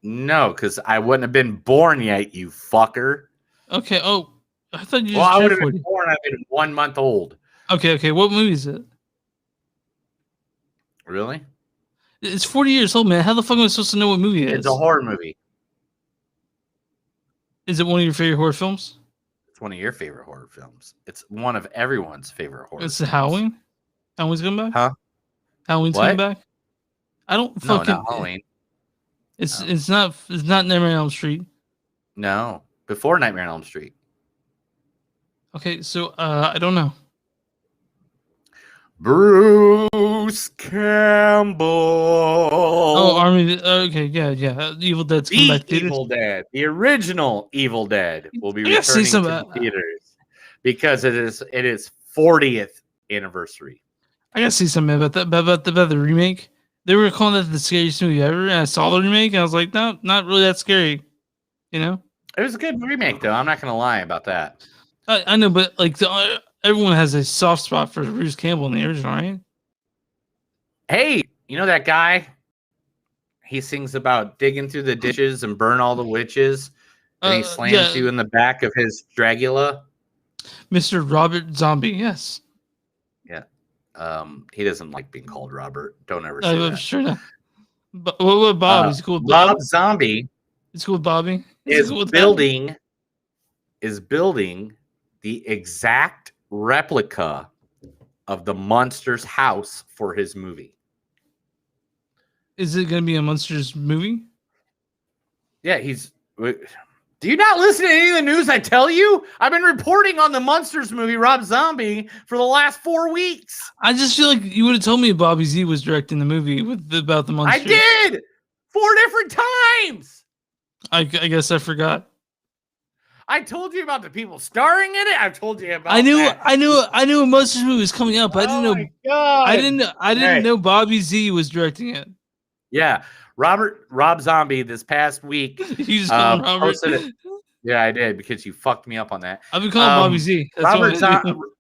No, because I wouldn't have been born yet, you fucker. Okay. Oh, I thought you. I would have been born. I've been 1 month old. Okay. What movie is it? Really? It's 40 years old, man. How the fuck am I supposed to know what movie it is? It's a horror movie. Is it one of your favorite horror films? It's one of your favorite horror films. It's one of everyone's favorite horror. It's Halloween. Halloween's coming back. Huh? Halloween's coming back. I don't fucking. No, not Halloween. It's not Nightmare on Elm Street. No, before Nightmare on Elm Street. Okay, so I don't know. Bruce Campbell. Oh, Army. Okay, yeah. Evil Dead's coming back. Evil Dead, the original Evil Dead, will be returning to the theaters because it is 40th anniversary. I gotta see something about that about the remake. They were calling that the scariest movie ever, and I saw the remake, and I was like, no, not really that scary. You know, it was a good remake, though. I'm not gonna lie about that. I know, but like everyone has a soft spot for Bruce Campbell in the original, right? Hey, you know that guy? He sings about digging through the ditches and burn all the witches, and he slams you in the back of his Dragula. Mr. Robert Zombie, yes. Yeah. He doesn't like being called Robert. Don't ever say that. Sure not. But what Bob? He's cool. Bob Zombie. It's cool with Bobby. Is building the exact replica of the Monsters house for his movie. Is it going to be a Monsters movie? Yeah, do you not listen to any of the news I tell you? I've been reporting on the Monsters movie, Rob Zombie, for the last 4 weeks. I just feel like you would have told me Bobby Z was directing the movie about the Monsters. I did! 4 different times! I guess I forgot. I told you about the people starring in it. I've told you about. I knew a Monsters movie was coming up. But I didn't know. God. I didn't know Bobby Z was directing it. Yeah, Rob Zombie this past week. You just called him Robert. Posted it. Yeah, I did because you fucked me up on that. I've been calling Bobby Z.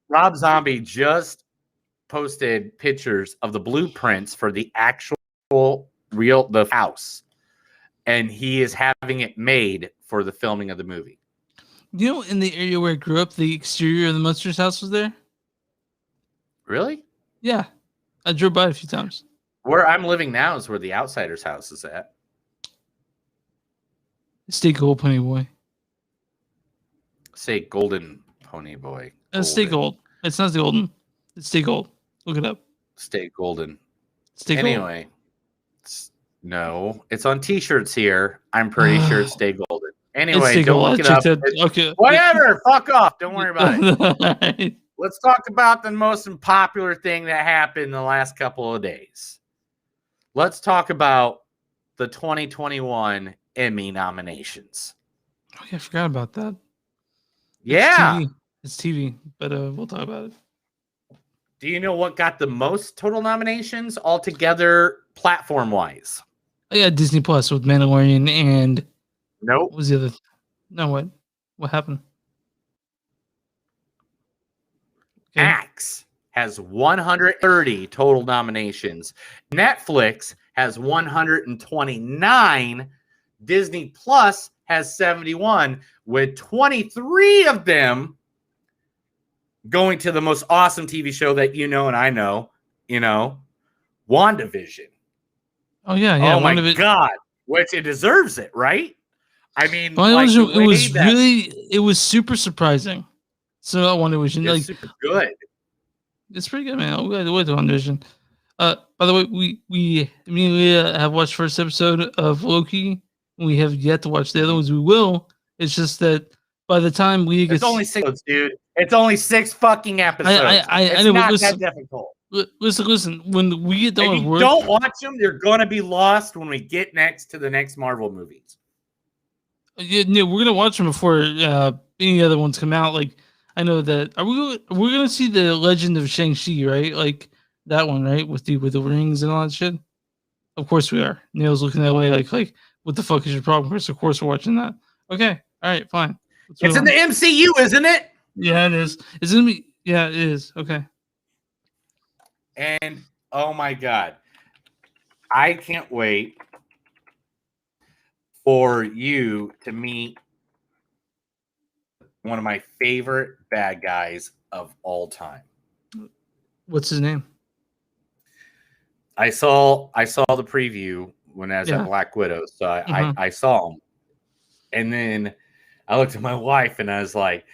Rob Zombie just posted pictures of the blueprints for the actual the house, and he is having it made for the filming of the movie. You know, in the area where I grew up, the exterior of the Monsters house was there. Really? Yeah, I drove by a few times. Where I'm living now is where the Outsiders house is at. Stay gold, Pony Boy. Say golden Pony Boy. Stay gold. It's not the golden. It's stay gold. Look it up. Stay golden. Stay gold. Anyway, no, it's on T-shirts here. I'm pretty sure it's stay golden. Anyway, don't look it up. Okay. Whatever. Fuck off. Don't worry about it. Let's talk about the most unpopular thing that happened in the last couple of days. Let's talk about the 2021 Emmy nominations. Oh, yeah, I forgot about that. Yeah. It's TV, but we'll talk about it. Do you know what got the most total nominations altogether platform-wise? Oh, yeah, Disney Plus with Mandalorian and... Nope. What was the other... No, what? What happened? Okay. Max has 130 total nominations. Netflix has 129. Disney Plus has 71, with 23 of them going to the most awesome TV show that you know and I know, WandaVision. Oh, yeah. Oh, my God. Which it deserves it, right? I mean, it was super surprising. So WandaVision, it's super good. It's pretty good, man. I'll go with WandaVision. By the way, we have watched first episode of Loki. We have yet to watch the other ones. We will. It's just that by the time we get, it's only 6 episodes, dude. It's only 6 fucking episodes. I know, not that difficult. Listen. When we get done with work, don't watch them. You're gonna be lost when we get to the next Marvel movies. Yeah, we're gonna watch them before any other ones come out. Like, I know that we're gonna see the Legend of Shang-Chi, right? Like that one, right? With the rings and all that shit. Of course we are. Neil's looking that way, like what the fuck is your problem, Chris? Of course we're watching that. Okay, all right, fine. It's in the MCU, isn't it? Yeah, it is. It's gonna be. Yeah, it is. Okay. And oh my God, I can't wait for you to meet one of my favorite bad guys of all time. What's his name? I saw the preview when I was at Black Widow, so I saw him, and then I looked at my wife and I was like,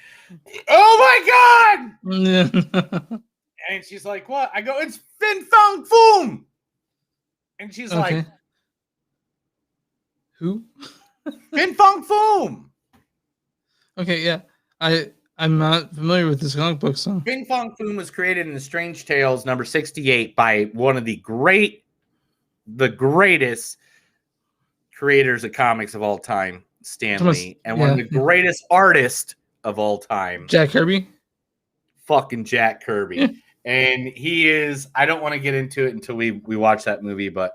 "Oh my God!" And she's like, "What?" I go, "It's Fin Fang Foom," and she's like, "Who?" Fin Fang Foom. Okay, yeah, I'm not familiar with this comic book song. Fin Fang Foom was created in the Strange Tales number 68 by one of the greatest creators of comics of all time, Stan Lee, and one of the greatest artists of all time, Jack Kirby. fucking Jack Kirby. And he is, I don't want to get into it until we watch that movie, but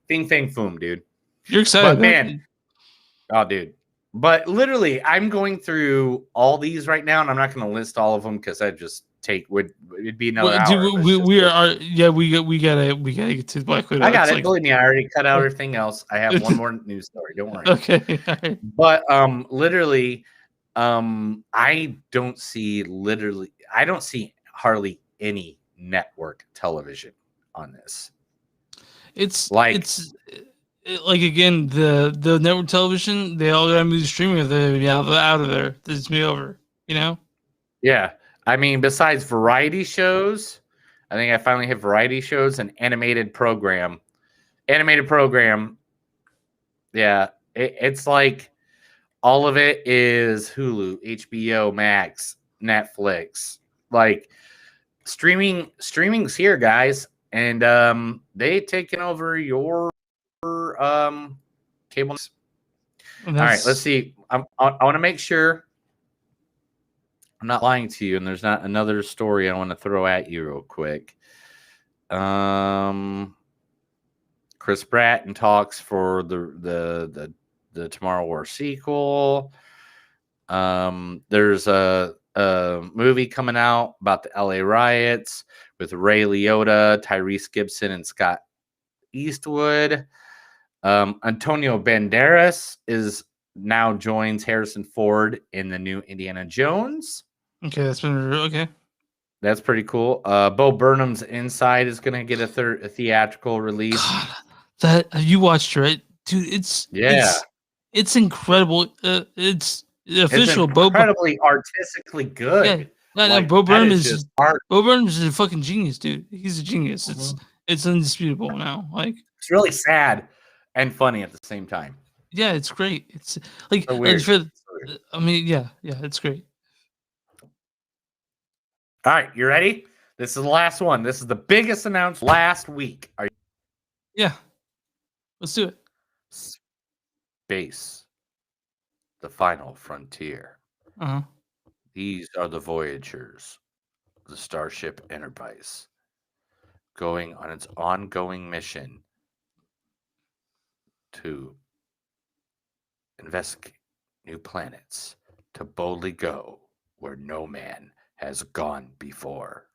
Fing Fang Foom, dude. You're excited. But man, dude. But literally, I'm going through all these right now, and I'm not going to list all of them because it'd be another hour. Dude, we gotta get to Black Widow. I got it. Believe me, I already cut out everything else. I have one more news story. Don't worry. Okay. All right. But literally, I don't see hardly any network television on this. It's like again the network television, they all gotta move streaming with it out of there. This is me over, you know? Yeah. I mean, besides variety shows, I think I finally hit variety shows and animated program. Yeah. It's like all of it is Hulu, HBO Max, Netflix. Like streaming's here, guys. And they taken over your cable. All right, let's see. I want to make sure I'm not lying to you, and there's not another story I want to throw at you real quick. Chris Pratt in talks for the Tomorrow War sequel. There's a movie coming out about the LA riots with Ray Liotta, Tyrese Gibson, and Scott Eastwood. Antonio Banderas now joins Harrison Ford in the new Indiana Jones. Okay, That's pretty cool. Bo Burnham's Inside is going to get a theatrical release. God, that you watched, right, dude? It's incredible. It's official. It's incredibly artistically good. Yeah, no, Bo Burnham is a fucking genius, dude. He's a genius. It's indisputable now. Like, it's really sad and funny at the same time. Yeah, it's great. It's like, so weird. I mean, yeah, it's great. All right, you ready? This is the last one. This is the biggest announced last week. Are you? Yeah, let's do it. Space, the final frontier. Uh-huh. These are the Voyagers, the Starship Enterprise, going on its ongoing mission to investigate new planets, to boldly go where no man has gone before.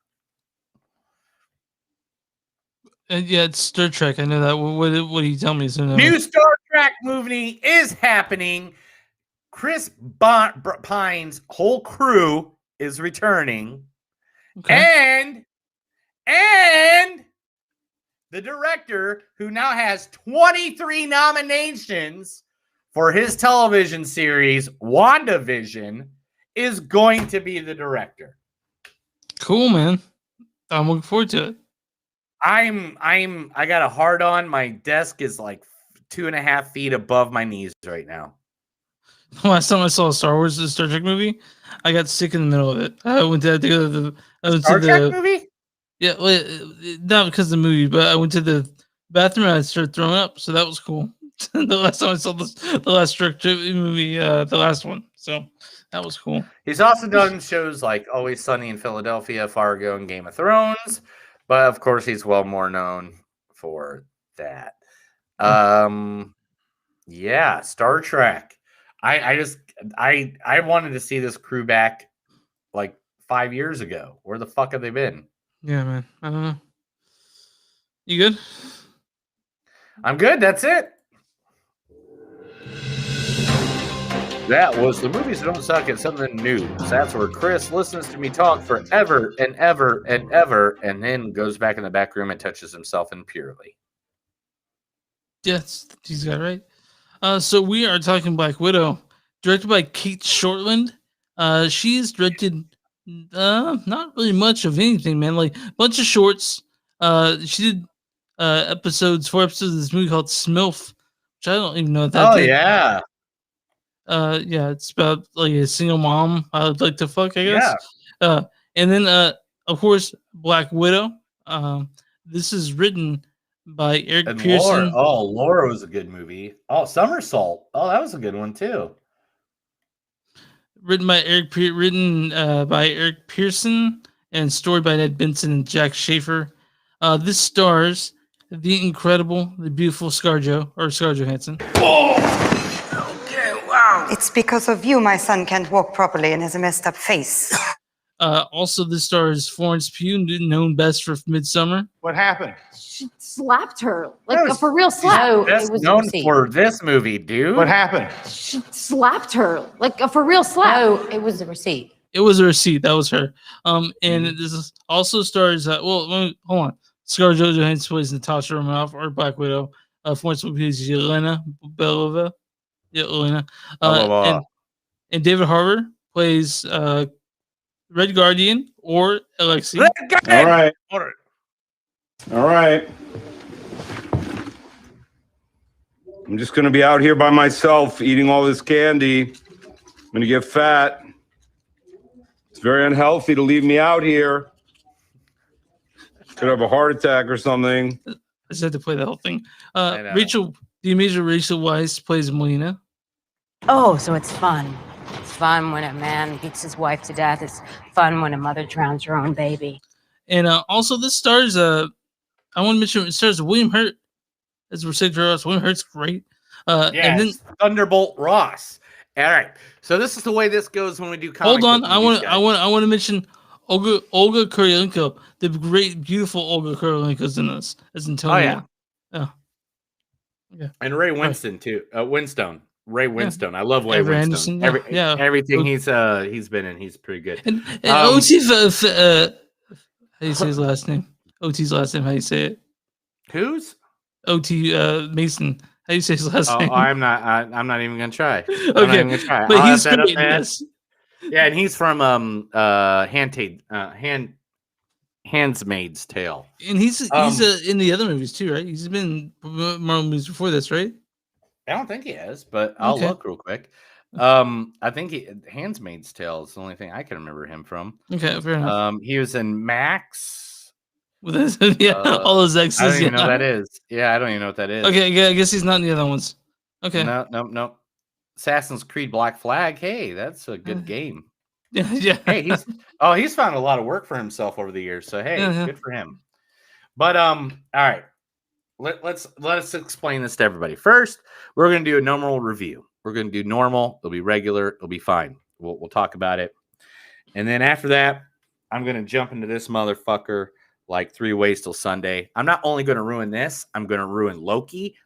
Yeah, it's Star Trek. I know that. What do you tell me? New Star Trek movie is happening. Chris Pine's whole crew is returning. Okay. And the director, who now has 23 nominations for his television series, WandaVision, is going to be the director. Cool, man. I'm looking forward to it. I got a hard on. My desk is like 2.5 feet above my knees right now. Last time I saw a Star Trek movie, I got sick in the middle of it. I went to the Star Trek movie? Yeah, well, not because of the movie, but I went to the bathroom and I started throwing up, so that was cool. The last time I saw the last Star Trek movie, the last one, so that was cool. He's also done shows like Always Sunny in Philadelphia, Fargo, and Game of Thrones, but of course he's well more known for that. Yeah, Star Trek. I wanted to see this crew back like 5 years ago. Where the fuck have they been? Yeah, man. I don't know. You good? I'm good. That's it. That was the Movies That Don't Suck at Something New. That's where Chris listens to me talk forever and ever and ever, and then goes back in the back room and touches himself impurely. Yes, he's got it right. So we are talking Black Widow, directed by Kate Shortland. She's directed not really much of anything, man. Like a bunch of shorts. She did 4 episodes of this movie called Smilf, which I don't even know what that is. Yeah. Yeah, it's about like a single mom I would like to fuck, I guess. Yeah. And then of course Black Widow. This is written by Eric and Pearson. Laura was a good movie. Oh, Somersault. Oh, that was a good one too. written by Eric Pearson and story by Ned Benson and Jack Schaefer. This stars the incredible, the beautiful Scarlett Johansson. It's because of you my son can't walk properly and has a messed up face. Also, this stars Florence Pugh, known best for Midsummer. What happened? She slapped her. Like a for real slap. No, Best it was a known receipt. for this movie, dude. What happened? She slapped her. Like a for real slap. No, it was a receipt. It was a receipt. That was her. And this is also stars. Hold on. Scarlett Johansson plays Natasha Romanoff or Black Widow. Florence Pugh plays Yelena Belova. Yeah, Yelena. And David Harbour plays Red Guardian or Alexei. All right. All right. I'm just going to be out here by myself eating all this candy. I'm going to get fat. It's very unhealthy to leave me out here. Could have a heart attack or something. I just had to play the whole thing. The amazing Rachel Weisz plays Melina. Oh, so it's fun. It's fun when a man beats his wife to death. It's fun when a mother drowns her own baby. And also, this stars. I want to mention it stars William Hurt as Rosita Ross. William Hurt's great. Yeah, and then Thunderbolt Ross. All right, so this is the way this goes when we do. Hold on, I want to mention Olga Kurylenko, the great, beautiful Olga Kurylenko's in this as Antonia. Oh yeah. And Ray Winston too. Winstone. Ray Winstone. I love Ray Winstone. Everything he's been in, he's pretty good. And OT, how do you say his last name? OT's last name. How do you say it? Who's? OT Mason. How do you say his last name? I'm not even gonna try. Okay, I'm not even gonna try. But he's great in this. Yeah, and he's from Handmaid's Tale. And he's in the other movies too, right? He's been in Marvel movies before this, right? I don't think he has, but I'll look real quick. I think Handmaid's Tale is the only thing I can remember him from. Okay, fair enough. He was in Max. All those X's. I don't even know what that is. Yeah, I don't even know what that is. Okay, yeah, I guess he's not in the other ones. Okay. No. Assassin's Creed Black Flag. Hey, that's a good game. Yeah. Hey, he's found a lot of work for himself over the years. So hey, good for him. But all right. Let's explain this to everybody. First, we're gonna do a normal review. We're gonna do normal, it'll be regular, it'll be fine. We'll talk about it. And then after that, I'm gonna jump into this motherfucker like 3 Ways Till Sunday. I'm not only gonna ruin this, I'm gonna ruin Loki.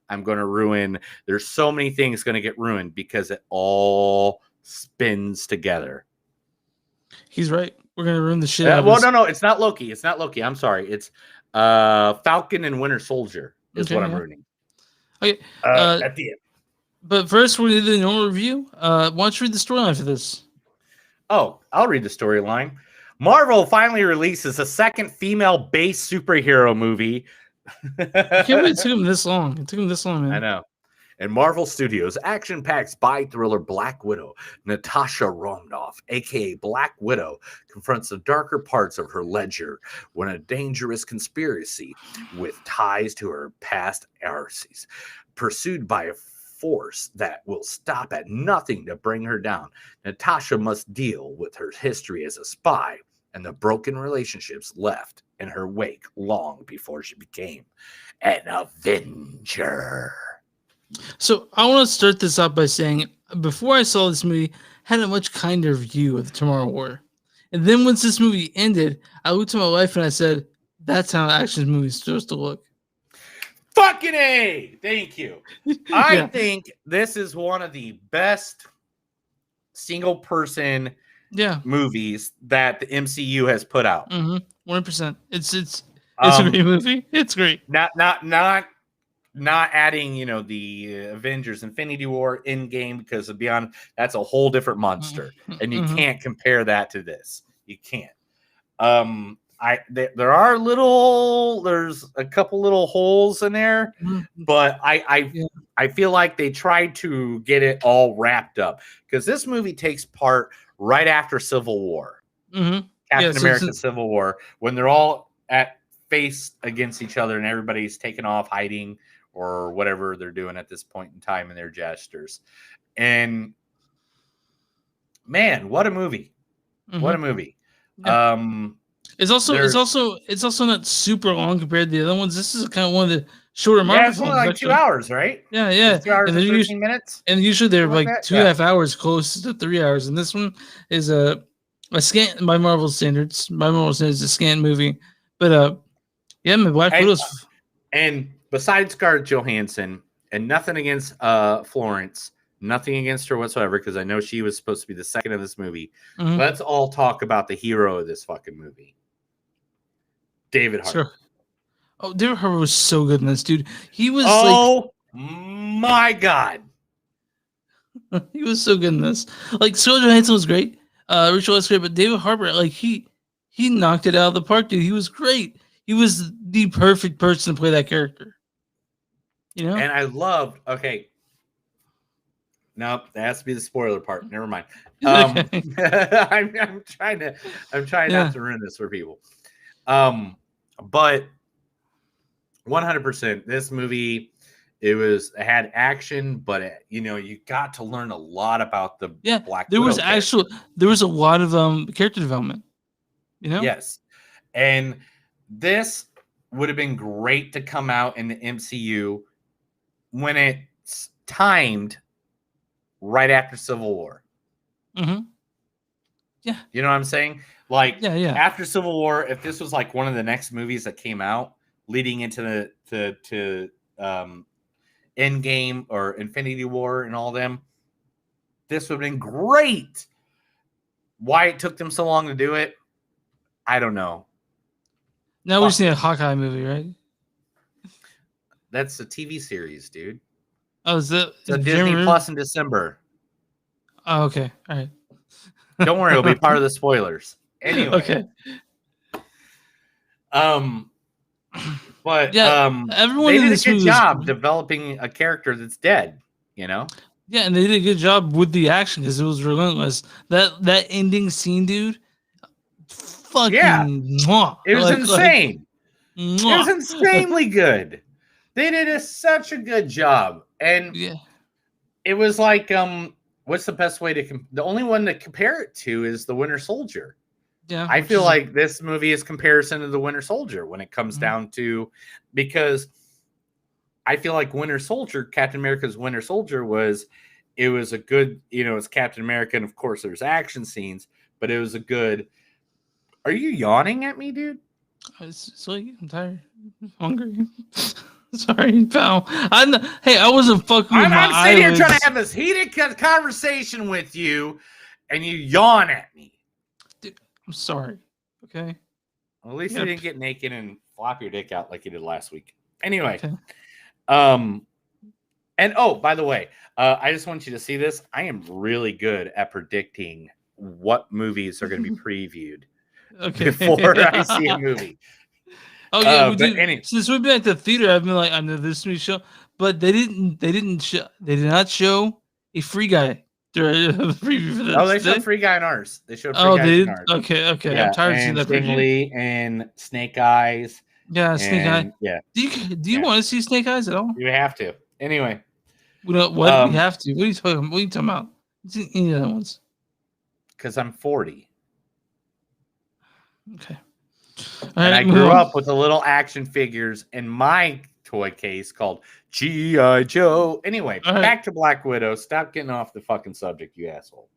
There's so many things gonna get ruined because it all spins together. He's right. We're gonna ruin the shit. No, it's not Loki. It's not Loki. I'm sorry. It's Falcon and Winter Soldier is what I'm ruining. Okay. At the end. But first, we're gonna do the normal review. Why don't you read the storyline for this? Oh, I'll read the storyline. Marvel finally releases a second female-based superhero movie. I can't believe it took him this long. Man. I know. And Marvel Studios' action-packed spy thriller Black Widow, Natasha Romanoff, a.k.a. Black Widow, confronts the darker parts of her ledger when a dangerous conspiracy with ties to her past heresies, pursued by a force that will stop at nothing to bring her down. Natasha must deal with her history as a spy and the broken relationships left in her wake long before she became an Avenger. So I want to start this off by saying, before I saw this movie, I had a much kinder view of the Tomorrow War. And then once this movie ended, I looked at my wife and I said, that's how action movies supposed to look. Fucking A! Thank you. I think this is one of the best single person movies that the MCU has put out. 100%. It's a great movie. It's great. Not adding, the Avengers Infinity War Endgame, because to be honest, that's a whole different monster. And you can't compare that to this. You can't. There's a couple little holes in there, but I feel like they tried to get it all wrapped up, because this movie takes part right after Civil War. Captain America Civil War, when they're all at face against each other and everybody's taking off hiding or whatever they're doing at this point in time in their gestures. And Man, what a movie! What a movie! Yeah. It's also not super long compared to the other ones. This is kind of one of the shorter Marvel it's only films. like 2 hours, right? Yeah, yeah. It's 2 hours and 13 usually, minutes. And usually they're Something like like that? 2.5 hours, close to 3 hours. And this one is a scant by Marvel standards. By Marvel standards, a scant movie. But yeah, man, Black Widow's. And besides Scarlett Johansson, and nothing against Florence, nothing against her whatsoever, because I know she was supposed to be the second of this movie. Mhm. Let's all talk about the hero of this fucking movie, David Harbour. Sure. Oh, David Harbour was so good in this, dude. He was my god, he was so good in this. Like Scarlett Johansson was great, Rachel was great, but David Harbour, like he knocked it out of the park, dude. He was great. He was the perfect person to play that character. You know, and I loved. Okay, nope, that has to be the spoiler part. Never mind. I'm trying not to ruin this for people. But 100%, this movie, it had action, but you got to learn a lot about the Black there Widow was character. there was a lot of character development. You know, Yes, and this would have been great to come out in the MCU when it's timed right after Civil War. Mm-hmm. Yeah, you know what I'm saying? Like, yeah. After Civil War, if this was like one of the next movies that came out leading into the Endgame or Infinity War and all them, this would have been great. Why it took them so long to do it, I don't know. Now we're seeing a Hawkeye movie, right? That's a TV series, dude. Oh, is that it's a Disney Plus in December? Oh, okay. All right. Don't worry, it'll be part of the spoilers. Anyway. Okay. But everyone they in did this a good movie job developing a character that's dead, you know? Yeah, and they did a good job with the action because it was relentless. That ending scene, dude. Fucking mwah. It was insane. Mwah. It was insanely good. They did such a good job. And it was like, what's the best way to the only one to compare it to is the Winter Soldier. Yeah, I feel like this movie is comparison to the Winter Soldier when it comes down to, because I feel like Winter Soldier, Captain America's Winter Soldier it was a good, it's Captain America, and of course there's action scenes, but it was a good. Are you yawning at me, dude? I'm tired. I'm hungry. Sorry, pal. Hey, I wasn't fucking with my I'm sitting eyelids. here trying to have this heated conversation with you, and you yawn at me. Dude, I'm sorry. Okay. Well, at least you didn't get naked and flop your dick out like you did last week. Anyway. Okay. And by the way, I just want you to see this. I am really good at predicting what movies are going to be previewed before I see a movie. Oh yeah, since we've been at the theater, I've been like, I know this new show, but they did not show a Free Guy during the preview for this. Oh, they showed Free Guy in ours. They showed Free Guy in ours. Okay. Yeah, I'm tired of seeing that Sting preview. Lee and Snake Eyes. Yeah, Snake Eyes. Yeah. Do you want to see Snake Eyes at all? You have to. Anyway. We have to. What are you talking about? Any other ones? Because I'm 40. Okay. And I grew up with the little action figures in my toy case called G.I. Joe. Anyway, back to Black Widow. Stop getting off the fucking subject, you asshole.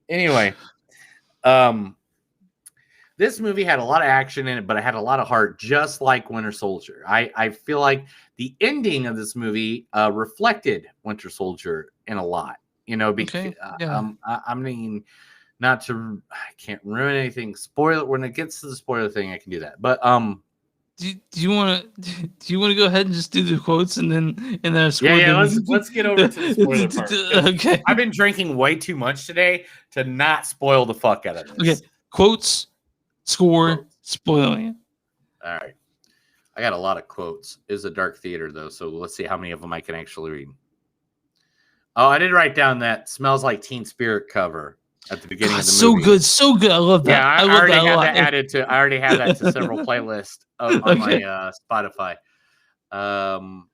Anyway, this movie had a lot of action in it, but it had a lot of heart, just like Winter Soldier. I feel like the ending of this movie reflected Winter Soldier in a lot. Because I mean, I can't ruin anything. Spoil when it gets to the spoiler thing, I can do that. But do you want to go ahead and just do the quotes and then let's get over to the spoiler part. Okay. I've been drinking way too much today to not spoil the fuck out of this. Okay, quotes, score, spoiling it. All right. I got a lot of quotes. It's a dark theater though, so let's see how many of them I can actually read. Oh, I did write down that Smells Like Teen Spirit cover at the beginning of the movie. So good. I love that. Yeah, I already have that added to. I already have that to several playlists on my Spotify.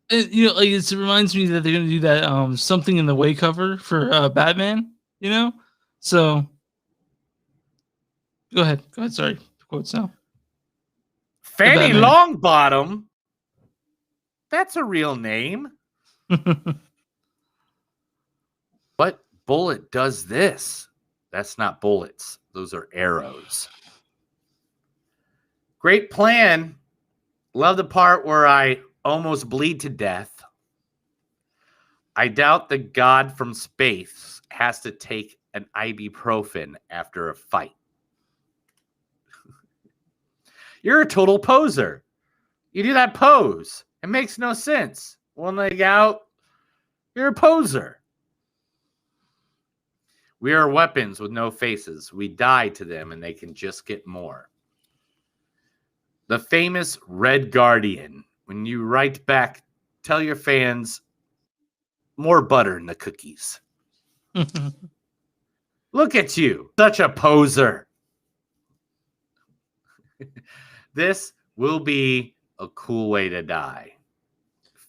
It reminds me that they're gonna do that something in the way cover for Batman. So Go ahead. Sorry. Quotes now. Fanny Longbottom. That's a real name. But Bullet does this. That's not bullets. Those are arrows. Great plan. Love the part where I almost bleed to death. I doubt the god from space has to take an ibuprofen after a fight. You're a total poser. You do that pose. It makes no sense. One leg out. You're a poser. We are weapons with no faces. We die to them and they can just get more. The famous Red Guardian. When you write back, tell your fans more butter in the cookies. Look at you. Such a poser. This will be a cool way to die.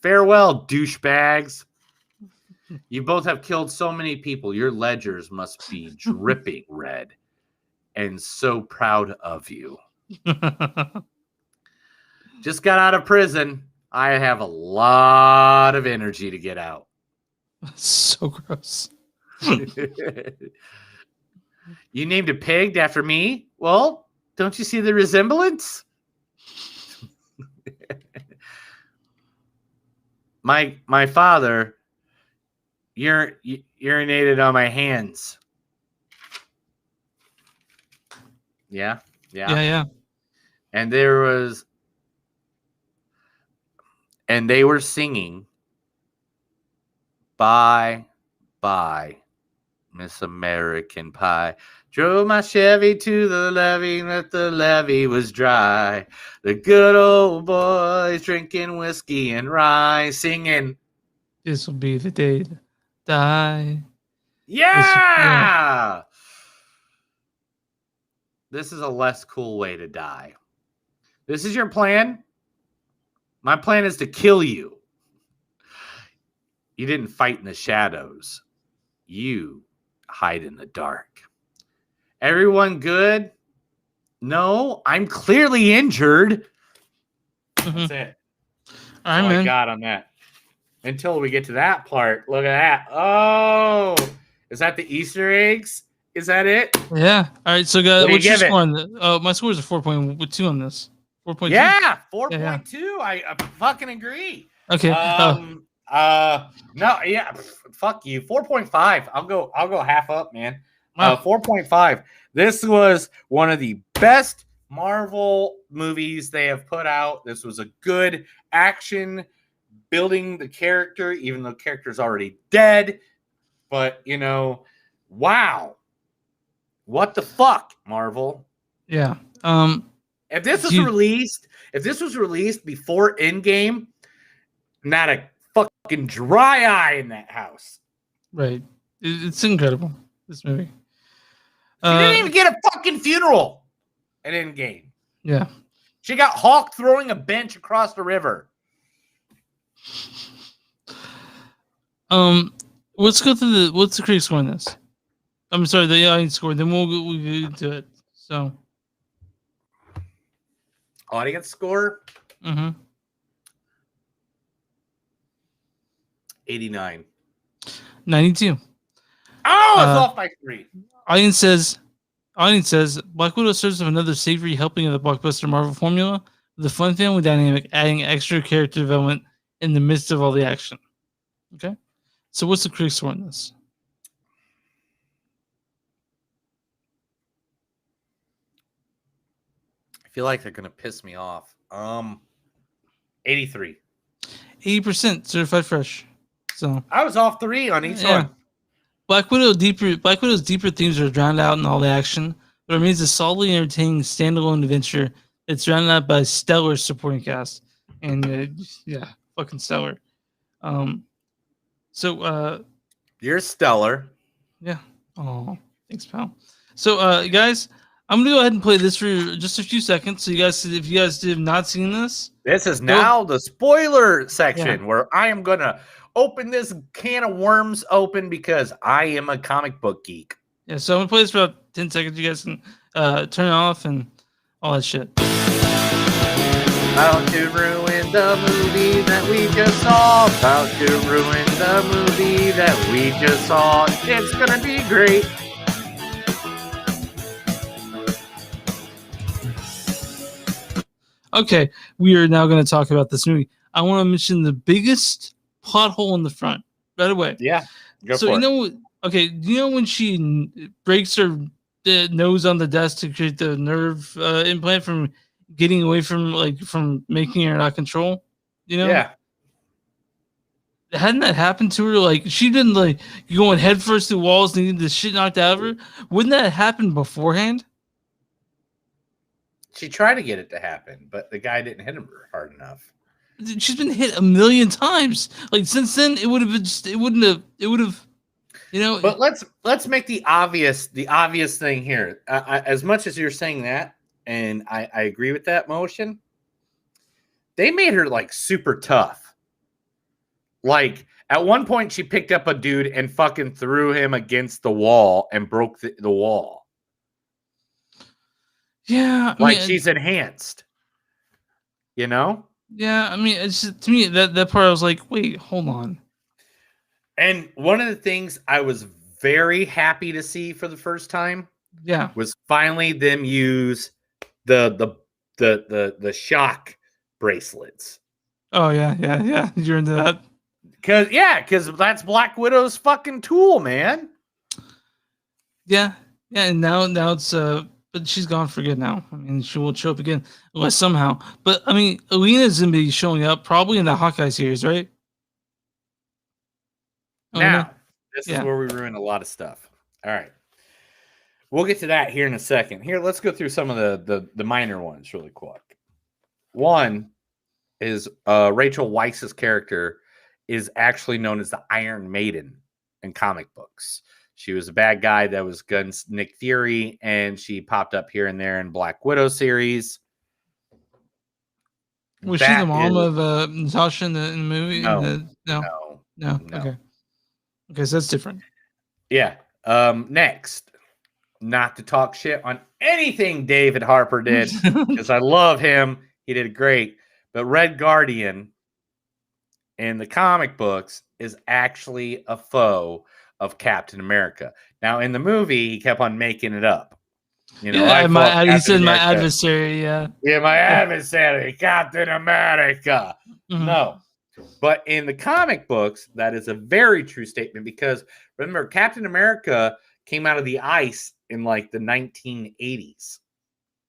Farewell, douchebags. You both have killed so many people. Your ledgers must be dripping red. And so proud of you. Just got out of prison. I have a lot of energy to get out. So gross. You named a pig after me? Well, don't you see the resemblance? My father urinated on my hands. Yeah. And they were singing Bye, bye, Miss American Pie. Drove my Chevy to the levee, but the levee was dry. The good old boys drinking whiskey and rye, singing, this will be the day to die. Yeah! This is a less cool way to die. This is your plan? My plan is to kill you. You didn't fight in the shadows. You hide in the dark. Everyone good? No, I'm clearly injured. That's it. All I got on that. Until we get to that part. Look at that. Oh, is that the Easter eggs? Is that it? Yeah. All right. So, guys, what's your give it? score on this? Oh, my score is a 4.2 on this. 4.2. Yeah, 4.2. I fucking agree. Okay. No, yeah, fuck you. 4.5. I'll go half up, man. Wow. 4.5. This was one of the best Marvel movies they have put out. This was a good action building the character, even though the character's already dead. But, wow. What the fuck, Marvel? Yeah. If this was released before Endgame, not a fucking dry eye in that house. Right. It's incredible, this movie. She didn't even get a fucking funeral at Endgame. Yeah. She got Hulk throwing a bench across the river. Let's go through what's the critic score on this? I'm sorry, the audience score. Then we'll get into it. So, audience score. 89. 92. Oh, it's off by 3. Audience says, Black Widow serves as another savory helping of the blockbuster Marvel formula with a fun family dynamic, adding extra character development in the midst of all the action. Okay, so what's the critic score on this? I feel like they're gonna piss me off. 83. 80% certified fresh. So I was off 3 on each one. Black Widow's deeper themes are drowned out in all the action, but remains a solidly entertaining standalone adventure that's drowned out by a stellar supporting cast. And fucking stellar. So you're stellar. Yeah. Oh, thanks, pal. So guys, I'm gonna go ahead and play this for just a few seconds. So you guys, if you guys have not seen this, this is now the spoiler section where I am gonna open this can of worms open because I am a comic book geek. Yeah, so I'm gonna play this for about 10 seconds. You guys can turn it off and all that shit. About to ruin the movie that we just saw. About to ruin the movie that we just saw. It's gonna be great. Okay, we are now going to talk about this movie. I want to mention the biggest plot hole in the front right away. Yeah, go so for you it. know, okay, do you know when she breaks her nose on the desk to create the nerve implant from getting away from making her not control? You know, Yeah. hadn't that happened to her? Like she didn't going head first through walls and getting the shit knocked out of her. Wouldn't that happen beforehand? She tried to get it to happen, but the guy didn't hit her hard enough. She's been hit a million times. Like since then, it would have been. It would have. You know. But let's make the obvious thing here. As much as you're saying that, and I agree with that motion. They made her like super tough. Like at one point, she picked up a dude and fucking threw him against the wall and broke the wall. Yeah, like she's enhanced. You know? Yeah, I mean, it's just, to me that part I was like, wait, hold on. And one of the things I was very happy to see for the first time, was finally them use the shock bracelets. Oh yeah. You're into that. Because that's Black Widow's fucking tool, man. Yeah, and now it's but she's gone for good now. I mean, she won't show up again unless somehow. But I mean, Alina's gonna be showing up probably in the Hawkeye series, right? Now, this is where we ruin a lot of stuff. All right. We'll get to that here in a second. Here, let's go through some of the minor ones really quick. One is Rachel Weisz's character is actually known as the Iron Maiden in comic books. She was a bad guy that was against Nick Fury, and she popped up here and there in Black Widow series. Was she the mom of Natasha in the movie? No. Okay, so that's different. Yeah. Next, not to talk shit on anything David Harper did, because I love him. He did great. But Red Guardian in the comic books is actually a foe of Captain America. Now, in the movie, he kept on making it up. You know, he said my adversary. Yeah, my adversary, Captain America. Mm-hmm. No. But in the comic books, that is a very true statement because remember, Captain America came out of the ice in like the 1980s.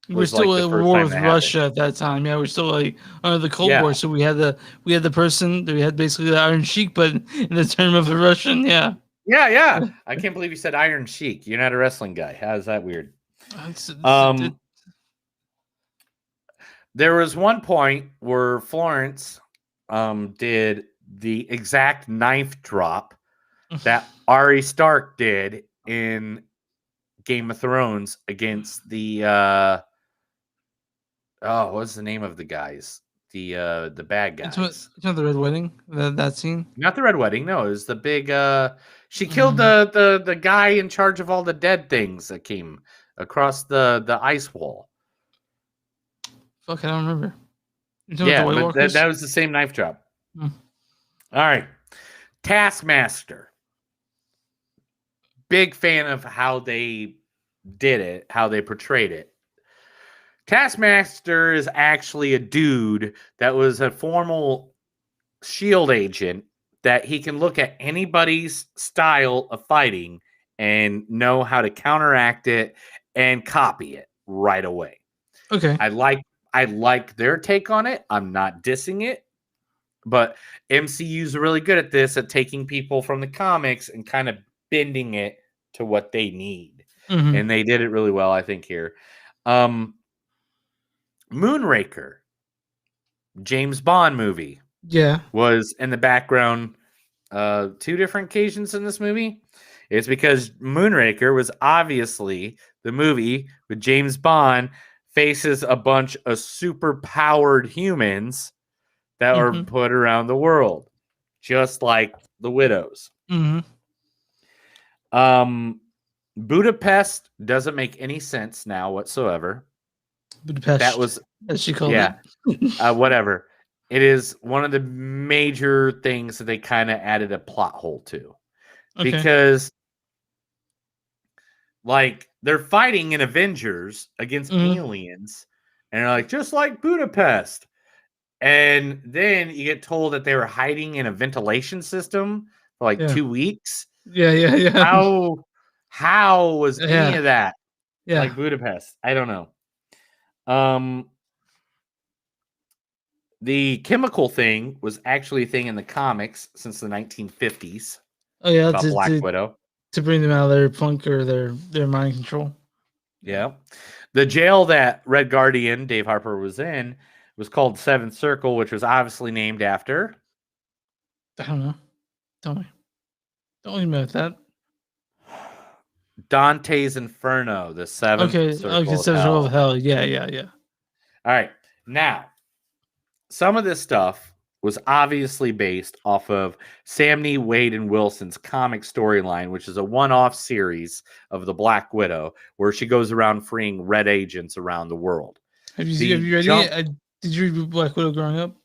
We're still at war with Russia at that time. Yeah, we're still like under the Cold War. So we had the person that we had basically the Iron Sheik, but in the term of a Russian. Yeah. Yeah. I can't believe you said Iron Sheik. You're not a wrestling guy. How is that weird? There was one point where Florence did the exact knife drop that Arya Stark did in Game of Thrones against the what's the name of the guys? The bad guys. It's not the Red Wedding, that scene? Not the Red Wedding, no. It was the big she killed the guy in charge of all the dead things that came across the ice wall. Fuck, I don't remember. Yeah, but that was the same knife drop. All right. Taskmaster. Big fan of how they did it, how they portrayed it. Taskmaster is actually a dude that was a formal SHIELD agent that he can look at anybody's style of fighting and know how to counteract it and copy it right away. Okay. I like their take on it. I'm not dissing it, but MCU's really good at this, at taking people from the comics and kind of bending it to what they need. Mm-hmm. And they did it really well, I think, here. Moonraker, James Bond movie. Yeah. Was in the background 2 different occasions in this movie. It's because Moonraker was obviously the movie with James Bond faces a bunch of super powered humans that are put around the world, just like the Widows. Mm-hmm. Budapest doesn't make any sense now whatsoever. Budapest, that was, as she called it. Whatever. It is one of the major things that they kind of added a plot hole to, because like they're fighting in Avengers against aliens, and they're like, just like Budapest. And then you get told that they were hiding in a ventilation system for like 2 weeks. Yeah. How was any of that Yeah. like Budapest? I don't know. The chemical thing was actually a thing in the comics since the 1950s. Oh yeah, about Black Widow. To bring them out of their funk or their mind control. Yeah. The jail that Red Guardian, Dave Harper, was in was called Seventh Circle, which was obviously named after. I don't know. Don't even about that. Dante's Inferno, the Seventh Circle of Hell. Of Hell. Yeah. All right. Now, some of this stuff was obviously based off of Sam Neill, Wade, and Wilson's comic storyline, which is a one-off series of the Black Widow, where she goes around freeing red agents around the world. Have you read it? Did you read Black Widow growing up?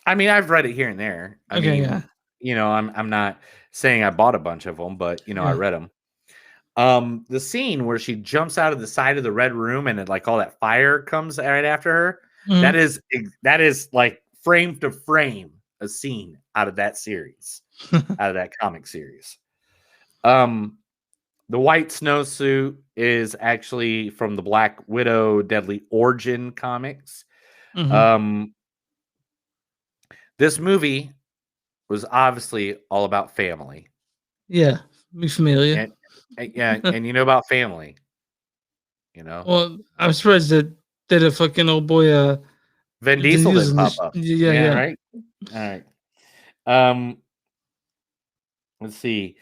I mean, I've read it here and there. I mean, I'm not saying I bought a bunch of them, but I read them. The scene where she jumps out of the side of the red room and like all that fire comes right after her. That is like frame to frame a scene out of that series, out of that comic series. The white snowsuit is actually from the Black Widow Deadly Origin comics. This movie was obviously all about family. Yeah, me familiar. And you know about family. Well, I'm surprised that a fucking old boy Vin Diesel didn't pop up. Yeah. Right. All right. Let's see.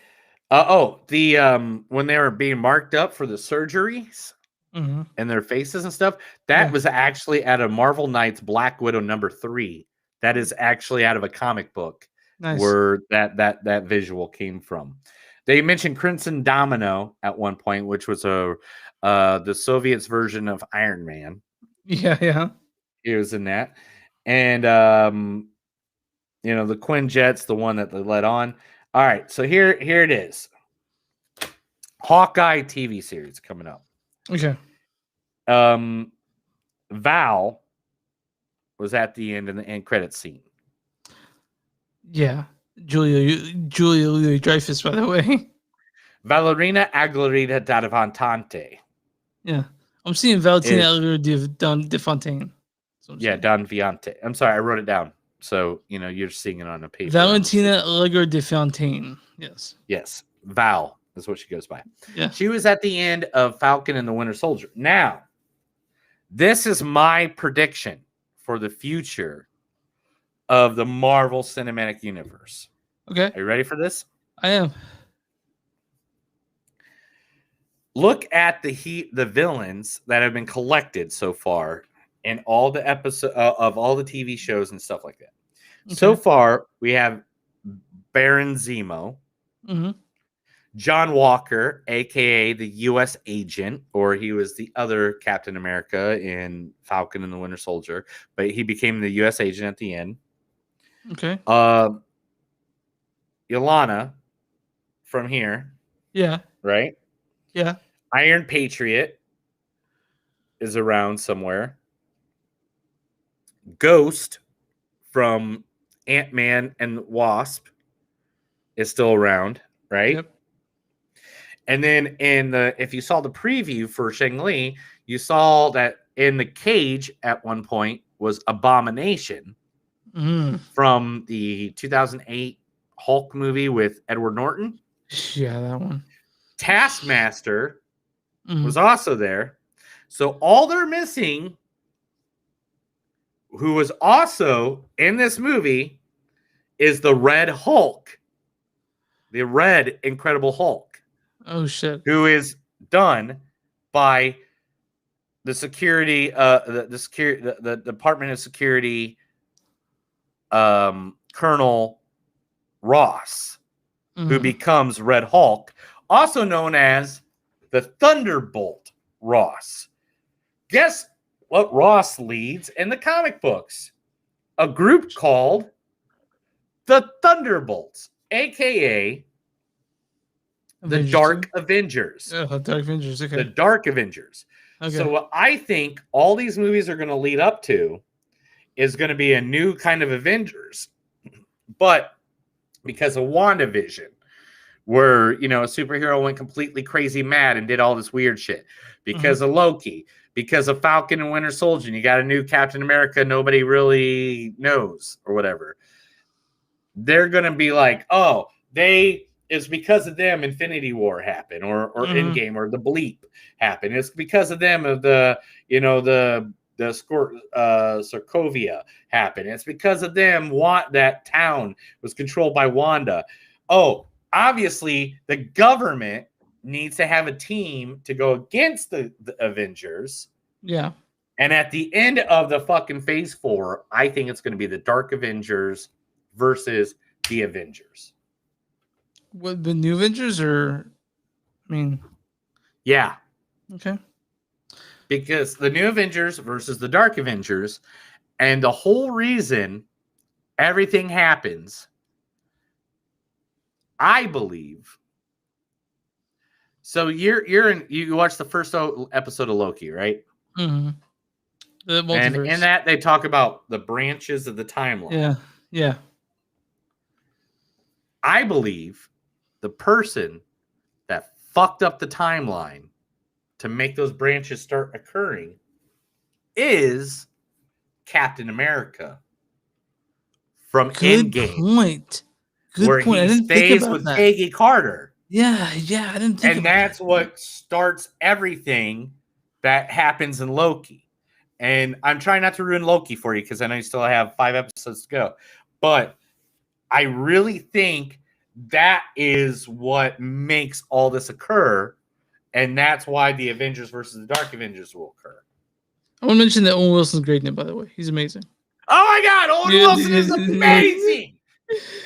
When they were being marked up for the surgeries and their faces and stuff, that was actually out of Marvel Knights Black Widow #3. That is actually out of a comic book where that visual came from. They mentioned Crimson Domino at one point, which was the Soviets' version of Iron Man. Yeah. He was in that. And the Quinjets, the one that they let on. All right, so here it is. Hawkeye TV series coming up. Okay. Val was at the end in the end credit scene. Yeah. Julia Louis-Dreyfus, by the way. Valerina Aguilera Davantante. Yeah. I'm seeing Valentina Aguilera de Fontaine. Yeah, Don Viante. I'm sorry, I wrote it down. So, you're seeing it on a paper. Valentina Aguilera de Fontaine. Yes. Yes. Val is what she goes by. Yeah. She was at the end of Falcon and the Winter Soldier. Now, this is my prediction for the future of the Marvel Cinematic Universe. Okay. Are you ready for this? I am. Look at the villains that have been collected so far in all the episodes of all the TV shows and stuff like that. Okay. So far, we have Baron Zemo, John Walker, aka the U.S. agent, or he was the other Captain America in Falcon and the Winter Soldier, but he became the U.S. agent at the end. Okay. Yelena from here. Yeah. Right? Yeah. Iron Patriot is around somewhere. Ghost from Ant-Man and Wasp is still around, right? Yep. And then if you saw the preview for Shang-Li, you saw that in the cage at one point was Abomination from the 2008 Hulk movie with Edward Norton. Yeah, that one. Taskmaster was also there. So all they're missing, who was also in this movie, is the Red Hulk. The Red Incredible Hulk. Oh shit. Who is done by the security the Department of Security Colonel Ross, who becomes Red Hulk. also known as the Thunderbolt Ross. Guess what Ross leads in the comic books? A group called the Thunderbolts, aka the Dark Avengers. Oh, Dark Avengers. Okay. The Dark Avengers. Okay. So what I think all these movies are going to lead up to is going to be a new kind of Avengers, but because of WandaVision, where, you know, a superhero went completely crazy mad and did all this weird shit, because of Loki, because of Falcon and Winter Soldier, and you got a new Captain America nobody really knows or whatever. They're going to be like, oh, it's because of them Infinity War happened, or Endgame, or the Bleep happened. It's because of them of the, you know, the Sokovia happened. It's because of them that town was controlled by Wanda. Oh, obviously the government needs to have a team to go against the Avengers. Yeah. And at the end of the fucking phase 4, I think it's going to be the Dark Avengers versus the Avengers. What, the new Avengers, or I mean, yeah. Okay. Because the new Avengers versus the Dark Avengers, and the whole reason everything happens, I believe. So you watched the first episode of Loki, right? Mm-hmm. The And multiverse. in that they talk about the branches of the timeline. Yeah. Yeah. I believe the person that fucked up the timeline to make those branches start occurring is Captain America from Endgame. Point. Good where point. I he didn't think stays about with that. Peggy Carter. Yeah, I didn't think. And that's what starts everything that happens in Loki. And I'm trying not to ruin Loki for you because I know you still have 5 episodes to go. But I really think that is what makes all this occur. And that's why the Avengers versus the Dark Avengers will occur. I want to mention that Owen Wilson's great in it, by the way. He's amazing. Oh my God, Owen Wilson is amazing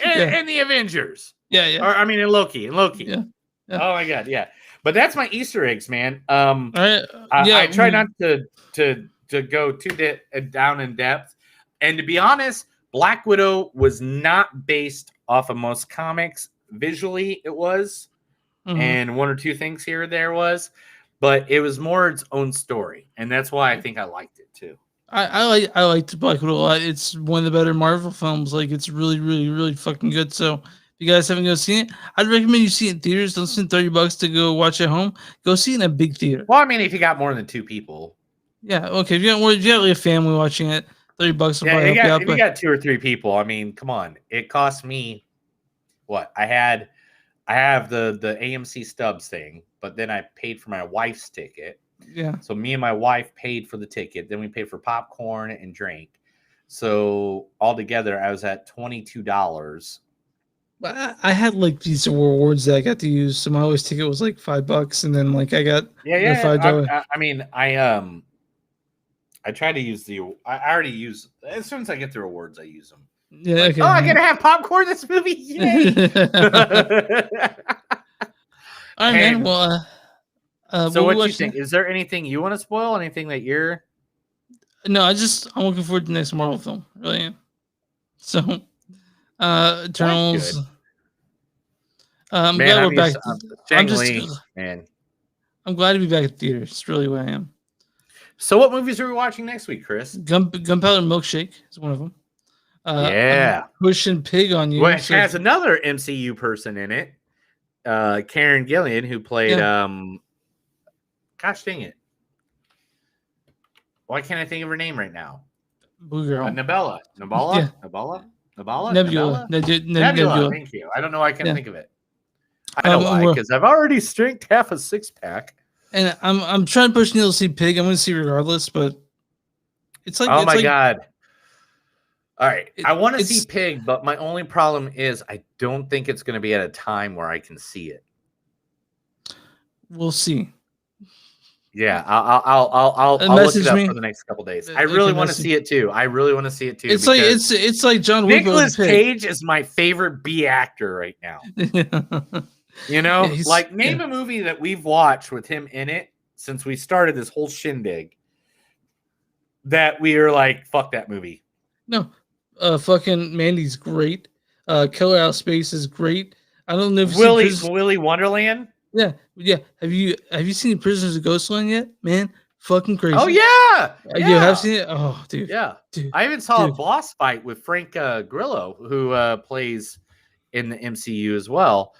in the Avengers. Yeah. Or I mean, in Loki. Yeah. Oh my God, yeah. But that's my Easter eggs, man. Right. I try not to go too down in depth. And to be honest, Black Widow was not based off of most comics. Visually, it was. And 1 or 2 things here or there was. But it was more its own story. And that's why I think I liked it too. I liked Black Widow a lot. It's one of the better Marvel films. Like, it's really, really, really fucking good. So if you guys haven't go seen it, I'd recommend you see it in theaters. Don't spend $30 to go watch at home. Go see it in a big theater. Well, I mean, if you got more than 2 people. Yeah, okay. If you got like a family watching it, $30 will probably help you out. If you got 2 or 3 people, I mean, come on. It cost me what? I have the AMC Stubs thing, but then I paid for my wife's ticket. Yeah. So me and my wife paid for the ticket. Then we paid for popcorn and drink. So altogether, I was at $22. I had like these rewards that I got to use. So my always ticket was like $5, and then like I got $5. I mean, I try to use I already use as soon as I get the rewards, I use them. Yeah. Like, Okay. oh, I get to have popcorn this movie. Yay! All right, man. Well, so what do you think? Is there anything you want to spoil? Anything that you're? No, I'm looking forward to the next Marvel film. Really am. So, Eternals. I'm glad we're back. I'm glad to be back at the theater. It's really what I am. So, what movies are we watching next week, Chris? Gunpowder Milkshake is one of them. Yeah, I'm pushing Pig on You, which has another MCU person in it, Karen Gillan, who played. Gosh dang it! Why can't I think of her name right now? Blue Girl. Nebula. Yeah. Nebula. Nebula. Thank you. I don't know why I can't think of it. I know why, because I've already strinked half a 6-pack. And I'm trying to push Neil to see Pig. I'm going to see regardless, but it's like, oh my God. All right. I want to see Pig, but my only problem is I don't think it's going to be at a time where I can see it. We'll see. Yeah, I'll look it up for the next couple days. I really want to see it too. It's like it's like John Wick. Nicolas Cage is my favorite B actor right now. You know, Yeah, like name a movie that we've watched with him in it since we started this whole shindig that we are like, fuck that movie. No, fucking Mandy's great. Killer Out of Space is great. I don't know if you've seen Willy Wonderland. Yeah. Have you seen Prisoners of Ghostland yet? Man, fucking crazy. Oh yeah, You have seen it? Oh, dude. Yeah, dude. I even saw a boss fight with Frank Grillo, who plays in the MCU as well.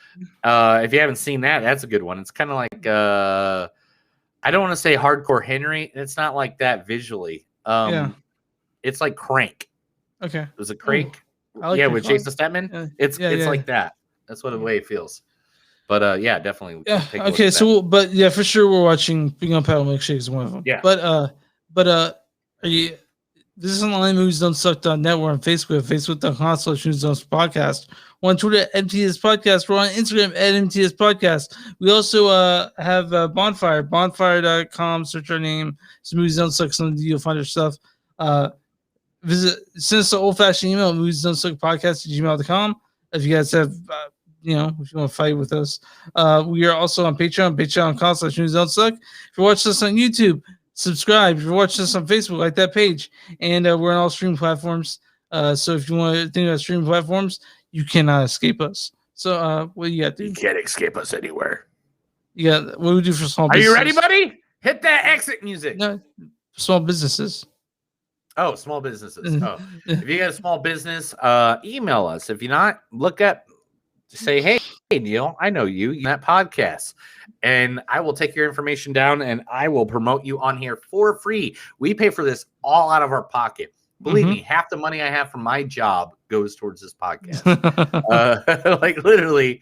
If you haven't seen that, that's a good one. It's kind of like I don't want to say Hardcore Henry. It's not like that visually. It's like Crank. Okay. Was it Crank? Like yeah, with Jason Statham. It's like that. That's what the way it feels. But yeah, definitely. Yeah. Okay. So, but yeah, for sure, we're watching Big on Paddle Milkshake is one of them. Yeah. But are you? This is online movies don't suck.net. We're on Facebook, facebook.com/podcast. We're on Twitter at MTS Podcast. We're on Instagram at MTS Podcast. We also have Bonfire, bonfire.com. Search our name. It's movies don't suck. You'll find our stuff. Send us an old-fashioned email at movies don't suck podcast@gmail.com. If you guys have if you want to fight with us. We are also on patreon.com/movies don't suck. If you're watching us on YouTube, subscribe. If you're watching us on Facebook, like that page. And we're on all streaming platforms. So if you want to think about streaming platforms, you cannot escape us. So what do you got to do? You can't escape us anywhere. Yeah, what do we do for small businesses? Are you ready, buddy? Hit that exit music. No, small businesses. Oh, small businesses. Oh, if you got a small business, email us. If you're not, say, hey, Neil, I know you that podcast, and I will take your information down and I will promote you on here for free. We pay for this all out of our pocket. Believe me, half the money I have from my job goes towards this podcast. Like literally,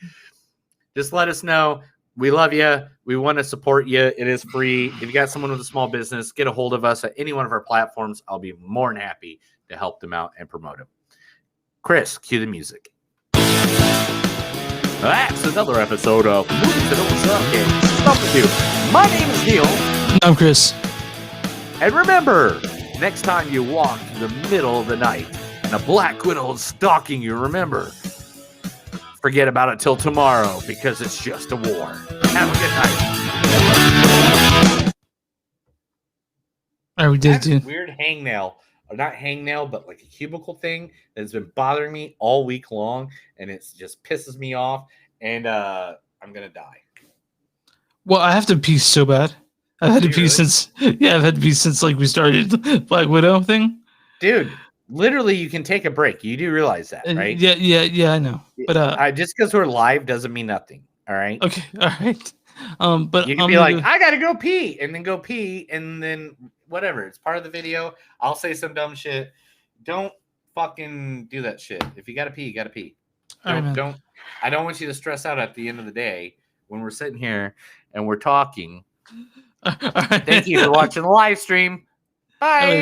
just let us know. We love you. We want to support you. It is free. If you got someone with a small business, get a hold of us at any one of our platforms. I'll be more than happy to help them out and promote them. Chris, cue the music. That's another episode of Movies That Don't Suck and Stuff With You. My name is Neil. I'm Chris. And remember, next time you walk through the middle of the night and a black widow is stalking you, remember, forget about it till tomorrow because it's just a war. Have a good night. All right, we did it. Weird hangnail. Or not hangnail, but like a cubicle thing that's been bothering me all week long, and it just pisses me off, and I'm gonna die. Well, I have to pee so bad. I've had to pee since I've had to pee since like we started the Black Widow thing. Dude, literally you can take a break. You do realize that, right? Yeah, I know. But just because we're live doesn't mean nothing. All right. Okay, all right. But you can be like, I gotta go pee, and then go pee, and then whatever. It's part of the video. I'll say some dumb shit. Don't fucking do that shit. If you gotta pee, you gotta pee. I don't want you to stress out at the end of the day when we're sitting here and we're talking. Thank you for watching the live stream. Bye.